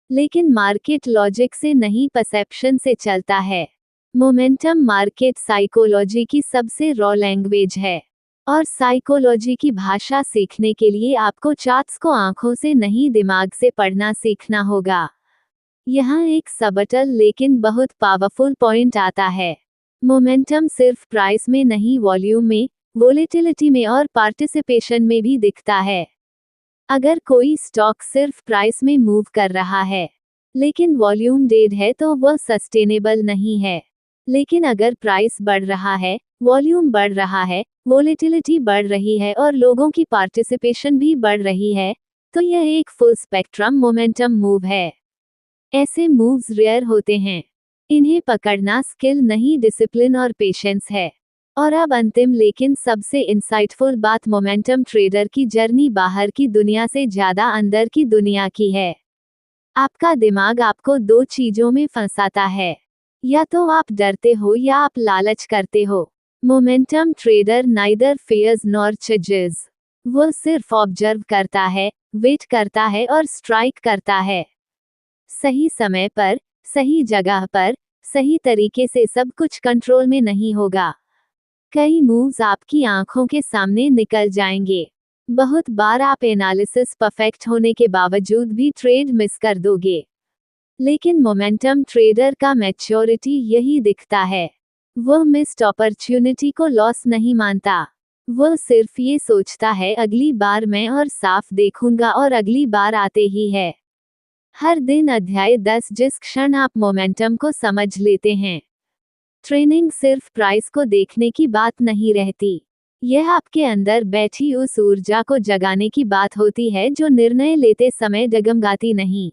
लेकिन मार्केट लॉजिक से नहीं, परसेप्शन से चलता है। मोमेंटम मार्केट साइकोलॉजी की सबसे रॉ लैंग्वेज है, और साइकोलॉजी की भाषा सीखने के लिए आपको चार्ट्स को आंखों से नहीं, दिमाग से पढ़ना सीखना होगा। यहाँ एक सबटल लेकिन बहुत पावरफुल पॉइंट आता है। मोमेंटम सिर्फ प्राइस में नहीं, वॉल्यूम में, वोलेटिलिटी में और पार्टिसिपेशन में भी दिखता है। अगर कोई स्टॉक सिर्फ प्राइस में मूव कर रहा है लेकिन वॉल्यूम डेड है तो वह सस्टेनेबल नहीं है। लेकिन अगर प्राइस बढ़ रहा है, वॉल्यूम बढ़ रहा है, वोलेटिलिटी बढ़ रही है और लोगों की पार्टिसिपेशन भी बढ़ रही है, तो यह एक फुल स्पेक्ट्रम मोमेंटम मूव है। ऐसे मूव्स रेयर होते हैं, इन्हें पकड़ना स्किल नहीं, डिसिप्लिन और पेशेंस है। और अब अंतिम लेकिन सबसे इंसाइटफुल बात, मोमेंटम ट्रेडर की जर्नी बाहर की दुनिया से ज्यादा अंदर की दुनिया की है। आपका दिमाग आपको 2 चीजों में फंसाता है, या तो आप डरते हो या आप लालच करते हो। Momentum trader neither fears nor chases. वो सिर्फ ऑब्जर्व करता है, वेट करता है और स्ट्राइक करता है। सही समय पर, सही जगह पर, सही तरीके से सब कुछ कंट्रोल में नहीं होगा। कई मूव्स आपकी आंखों के सामने निकल जाएंगे। बहुत बार आप एनालिसिस परफेक्ट होने के बावजूद भी ट्रेड मिस कर दोगे। लेकिन मोमेंटम ट्रेडर का मैच्योरिटी यही दिखता है। वह मिस्ड अपॉर्चुनिटी को लॉस नहीं मानता। वह सिर्फ ये सोचता है अगली बार मैं और साफ देखूंगा, और अगली बार आते ही है। हर दिन अध्याय 10। जिस क्षण आप मोमेंटम को समझ लेते हैं, ट्रेनिंग सिर्फ प्राइस को देखने की बात नहीं रहती। यह आपके अंदर बैठी उस ऊर्जा को जगाने की बात होती है जो निर्णय लेते समय डगमगाती नहीं।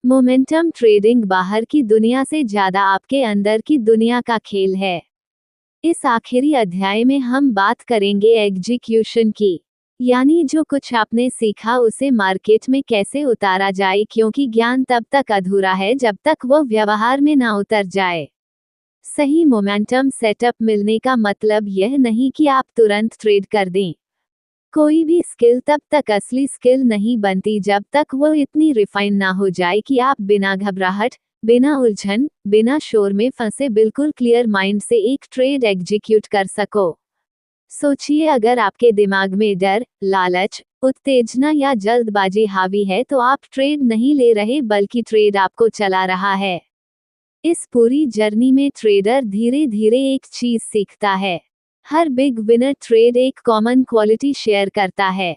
मोमेंटम ट्रेडिंग बाहर की दुनिया से ज्यादा आपके अंदर की दुनिया का खेल है। इस आखिरी अध्याय में हम बात करेंगे एग्जीक्यूशन की, यानी जो कुछ आपने सीखा उसे मार्केट में कैसे उतारा जाए, क्योंकि ज्ञान तब तक अधूरा है जब तक वो व्यवहार में ना उतर जाए। सही मोमेंटम सेटअप मिलने का मतलब यह नहीं कि आप तुरंत ट्रेड कर दें। कोई भी स्किल तब तक असली स्किल नहीं बनती जब तक वो इतनी रिफाइन ना हो जाए कि आप बिना घबराहट, बिना उलझन, बिना शोर में फंसे बिल्कुल क्लियर माइंड से एक ट्रेड एग्जीक्यूट कर सको। सोचिए, अगर आपके दिमाग में डर, लालच, उत्तेजना या जल्दबाजी हावी है तो आप ट्रेड नहीं ले रहे बल्कि ट्रेड आपको चला रहा है। इस पूरी जर्नी में ट्रेडर धीरे धीरे एक चीज सीखता है। हर बिग विनर ट्रेड एक कॉमन क्वालिटी शेयर करता है,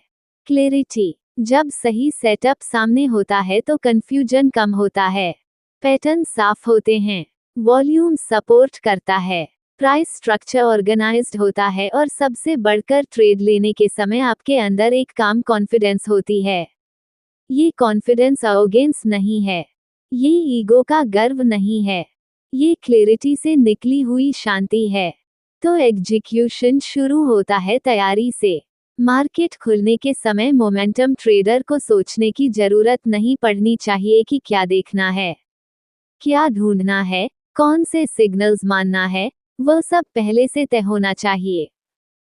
क्लैरिटी। जब सही सेटअप सामने होता है तो कंफ्यूजन कम होता है, पैटर्न साफ होते हैं, वॉल्यूम सपोर्ट करता है, प्राइस स्ट्रक्चर ऑर्गेनाइज्ड होता है, और सबसे बढ़कर ट्रेड लेने के समय आपके अंदर एक काम कॉन्फिडेंस होती है। ये कॉन्फिडेंस अरोगेंस नहीं है, ये ईगो का गर्व नहीं है, ये क्लैरिटी से निकली हुई शांति है। तो एग्जीक्यूशन शुरू होता है तैयारी से। मार्केट खुलने के समय मोमेंटम ट्रेडर को सोचने की जरूरत नहीं पड़नी चाहिए कि क्या देखना है, क्या ढूंढना है, कौन से सिग्नल्स मानना है। वह सब पहले से तय होना चाहिए।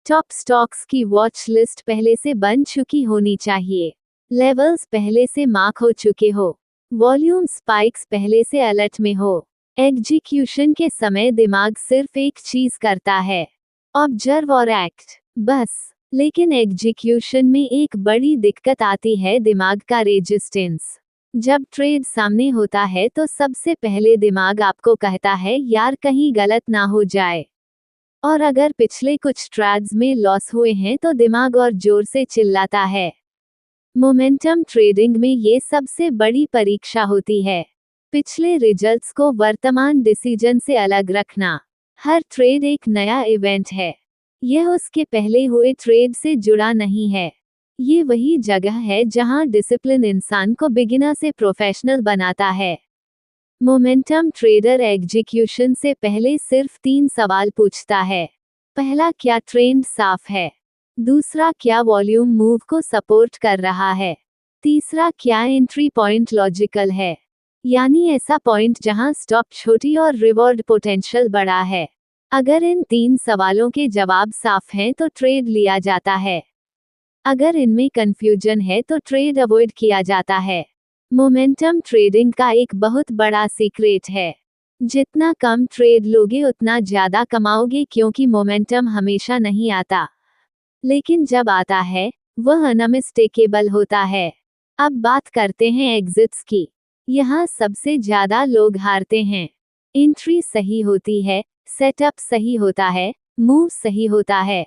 टॉप स्टॉक्स की वॉच लिस्ट पहले से बन चुकी होनी चाहिए, लेवल्स पहले से मार्क हो चुके हो, वॉल्यूम स्पाइक्स पहले से अलर्ट में हो। एग्जीक्यूशन के समय दिमाग सिर्फ एक चीज करता है, ऑब्जर्व और एक्ट, बस। लेकिन एग्जीक्यूशन में एक बड़ी दिक्कत आती है, दिमाग का रेजिस्टेंस। जब ट्रेड सामने होता है तो सबसे पहले दिमाग आपको कहता है यार कहीं गलत ना हो जाए। और अगर पिछले कुछ ट्रेड्स में लॉस हुए हैं तो दिमाग और जोर से चिल्लाता है। मोमेंटम ट्रेडिंग में ये सबसे बड़ी परीक्षा होती है, पिछले रिजल्ट्स को वर्तमान डिसीजन से अलग रखना। हर ट्रेड एक नया इवेंट है, यह उसके पहले हुए ट्रेड से जुड़ा नहीं है। ये वही जगह है जहां डिसिप्लिन इंसान को बिगिनर से प्रोफेशनल बनाता है। मोमेंटम ट्रेडर एग्जीक्यूशन से पहले सिर्फ 3 सवाल पूछता है। पहला, क्या ट्रेंड साफ है? दूसरा, क्या वॉल्यूम मूव को सपोर्ट कर रहा है? तीसरा, क्या एंट्री पॉइंट लॉजिकल है, यानी ऐसा पॉइंट जहां स्टॉप छोटी और रिवॉर्ड पोटेंशियल बड़ा है। अगर इन 3 सवालों के जवाब साफ हैं तो ट्रेड लिया जाता है। अगर इनमें कंफ्यूजन है तो ट्रेड अवॉइड किया जाता है। मोमेंटम ट्रेडिंग का एक बहुत बड़ा सीक्रेट है, जितना कम ट्रेड लोगे उतना ज्यादा कमाओगे, क्योंकि मोमेंटम हमेशा नहीं आता, लेकिन जब आता है वह अनमिस्टेकेबल होता है। अब बात करते हैं एग्जिट्स की। यहाँ सबसे ज्यादा लोग हारते हैं। एंट्री सही होती है, सेटअप सही होता है, मूव सही होता है,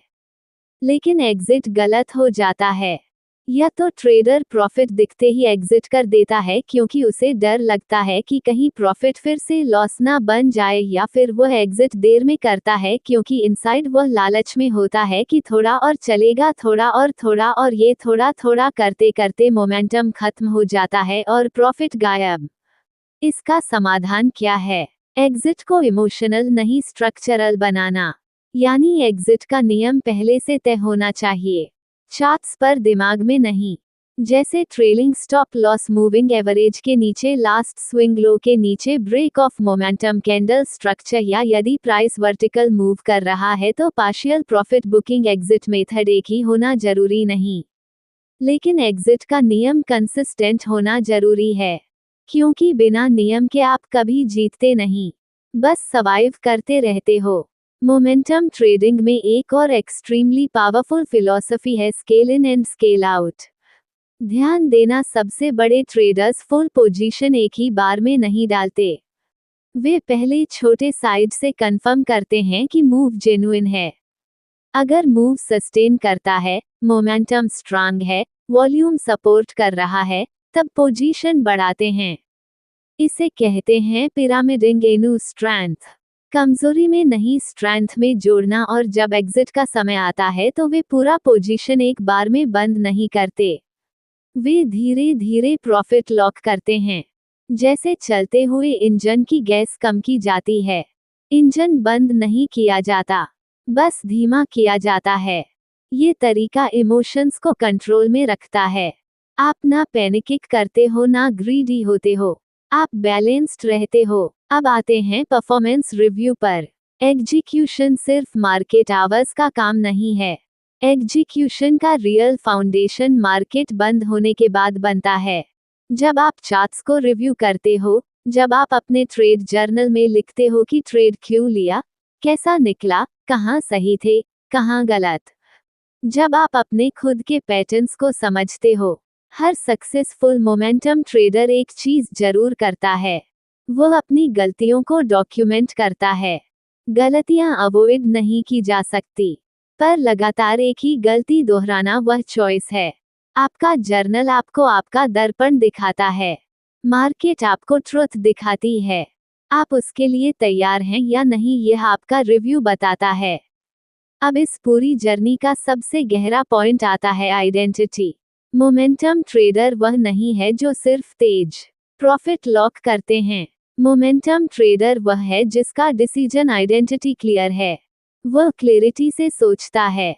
लेकिन एग्जिट गलत हो जाता है। या तो ट्रेडर प्रॉफिट दिखते ही एग्जिट कर देता है क्योंकि उसे डर लगता है कि कहीं प्रॉफिट फिर से लॉस ना बन जाए, या फिर वह एग्जिट देर में करता है क्योंकि इनसाइड वह लालच में होता है कि थोड़ा और चलेगा, थोड़ा और ये थोड़ा थोड़ा करते करते मोमेंटम खत्म हो जाता है और प्रॉफिट गायब। इसका समाधान क्या है? एग्जिट को इमोशनल नहीं स्ट्रक्चरल बनाना, यानी एग्जिट का नियम पहले से तय होना चाहिए, चार्ट्स पर दिमाग में नहीं। जैसे trailing stop loss, moving average के नीचे, लास्ट स्विंग लो के नीचे, break of momentum candle structure, या यदि प्राइस वर्टिकल मूव कर रहा है तो partial profit booking. Exit method एक ही होना जरूरी नहीं, लेकिन एग्जिट का नियम कंसिस्टेंट होना जरूरी है, क्योंकि बिना नियम के आप कभी जीतते नहीं, बस सर्वाइव करते रहते हो। मोमेंटम ट्रेडिंग में एक और एक्सट्रीमली पावरफुल फिलॉसफी है scale in and scale out. ध्यान देना, सबसे बड़े ट्रेडर्स फुल पोजीशन एक ही बार में नहीं डालते। वे पहले छोटे साइड से कंफर्म करते हैं कि मूव जेन्युइन है। अगर मूव सस्टेन करता है, मोमेंटम स्ट्रांग है, वॉल्यूम सपोर्ट कर रहा है, तब पोजीशन बढ़ाते हैं। इसे कहते हैं पिरामिडिंग इनू स्ट्रेंथ। कमजोरी में नहीं, स्ट्रेंथ में जोड़ना। और जब एग्जिट का समय आता है तो वे पूरा पोजीशन एक बार में बंद नहीं करते। वे धीरे धीरे प्रॉफिट लॉक करते हैं। जैसे चलते हुए इंजन की गैस कम की जाती है। इंजन बंद नहीं किया जाता, बस धीमा किया जाता है। ये तरीका इमोशंस को कंट्रोल में रखता है। आप ना पैनिक करते हो, ना ग्रीडी होते हो, आप बैलेंस्ड रहते हो। अब आते हैं परफॉर्मेंस रिव्यू पर। एग्जीक्यूशन सिर्फ मार्केट आवर्स का काम नहीं है। एग्जीक्यूशन का रियल फाउंडेशन मार्केट बंद होने के बाद बनता है। जब आप चार्ट्स को रिव्यू करते हो, जब आप अपने ट्रेड जर्नल में लिखते हो कि ट्रेड क्यों लिया, कैसा निकला, कहाँ सही थे, कहाँ गलत। जब आप अपने खुद के पैटर्न्स को समझते हो। हर सक्सेसफुल मोमेंटम ट्रेडर एक चीज जरूर करता है, वो अपनी गलतियों को डॉक्यूमेंट करता है। गलतियां अवॉइड नहीं की जा सकती, पर लगातार एक ही गलती दोहराना वह चॉइस है। आपका जर्नल आपको आपका दर्पण दिखाता है। मार्केट आपको ट्रुथ दिखाती है। आप उसके लिए तैयार हैं या नहीं, यह आपका रिव्यू बताता है। अब इस पूरी जर्नी का सबसे गहरा पॉइंट आता है, आइडेंटिटी। मोमेंटम ट्रेडर वह नहीं है जो सिर्फ तेज प्रॉफिट लॉक करते हैं। मोमेंटम ट्रेडर वह है जिसका डिसीजन आइडेंटिटी क्लियर है। वह क्लैरिटी से सोचता है,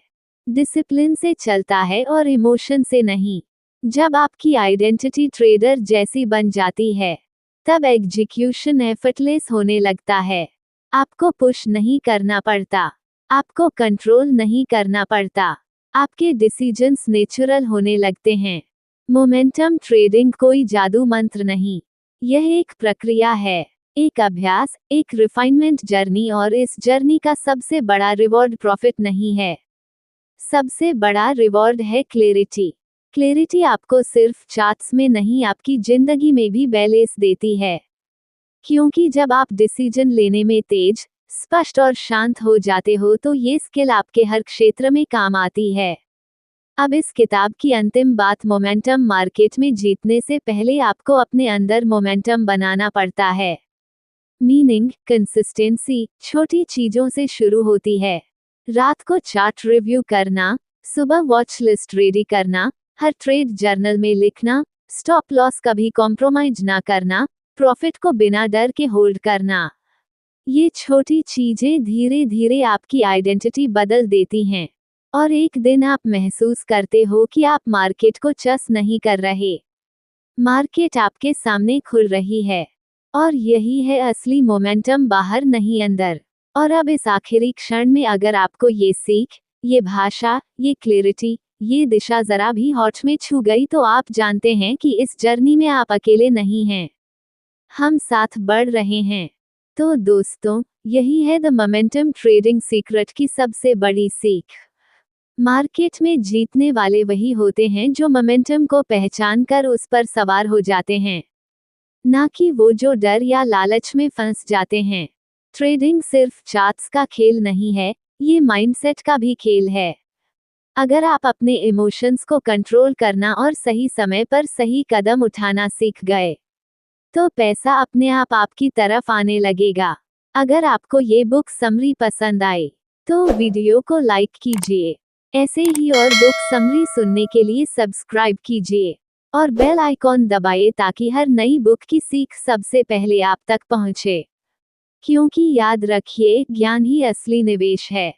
डिसिप्लिन से चलता है और इमोशन से नहीं। जब आपकी आइडेंटिटी ट्रेडर जैसी बन जाती है, तब एग्जीक्यूशन एफर्टलेस होने लगता है। आपको पुश नहीं करना पड़ता, आपको कंट्रोल नहीं करना पड़ता, आपके डिसीजंस नेचुरल होने लगते हैं। मोमेंटम ट्रेडिंग कोई जादू मंत्र नहीं, यह एक प्रक्रिया है, एक अभ्यास, एक रिफाइनमेंट जर्नी। और इस जर्नी का सबसे बड़ा रिवॉर्ड प्रॉफिट नहीं है, सबसे बड़ा रिवॉर्ड है क्लैरिटी। क्लैरिटी आपको सिर्फ चार्ट्स में नहीं, आपकी जिंदगी में भी बैलेंस देती है। क्योंकि जब आप डिसीजन लेने में तेज, स्पष्ट और शांत हो जाते हो तो ये स्किल आपके हर क्षेत्र में काम आती है। अब इस किताब की अंतिम बात, मोमेंटम मार्केट में जीतने से पहले आपको अपने अंदर मोमेंटम बनाना पड़ता है। मीनिंग, कंसिस्टेंसी छोटी चीजों से शुरू होती है। रात को चार्ट रिव्यू करना, सुबह वॉच लिस्ट रेडी करना, हर ट्रेड जर्नल में लिखना, स्टॉप लॉस कभी कॉम्प्रोमाइज ना करना, प्रॉफिट को बिना डर के होल्ड करना। ये छोटी चीजें धीरे धीरे आपकी आइडेंटिटी बदल देती हैं, और एक दिन आप महसूस करते हो कि आप मार्केट को चस नहीं कर रहे, मार्केट आपके सामने खुल रही है। और यही है असली मोमेंटम, बाहर नहीं अंदर। और अब इस आखिरी क्षण में अगर आपको ये सीख, ये भाषा, ये क्लैरिटी, ये दिशा जरा भी हॉट में छू गई तो आप जानते हैं कि इस जर्नी में आप अकेले नहीं हैं, हम साथ बढ़ रहे हैं। तो दोस्तों, यही है द मोमेंटम ट्रेडिंग सीक्रेट की सबसे बड़ी सीख। मार्केट में जीतने वाले वही होते हैं जो मोमेंटम को पहचान कर उस पर सवार हो जाते हैं, ना कि वो जो डर या लालच में फंस जाते हैं। ट्रेडिंग सिर्फ चार्ट्स का खेल नहीं है, ये माइंडसेट का भी खेल है। अगर आप अपने इमोशंस को कंट्रोल करना और सही समय पर सही कदम उठाना सीख गए, तो पैसा अपने आप आपकी तरफ आने लगेगा। अगर आपको ये बुक समरी पसंद आई, तो वीडियो को लाइक कीजिए। ऐसे ही और बुक समरी सुनने के लिए सब्सक्राइब कीजिए और बेल आइकॉन दबाइए ताकि हर नई बुक की सीख सबसे पहले आप तक पहुंचे। क्योंकि याद रखिए, ज्ञान ही असली निवेश है।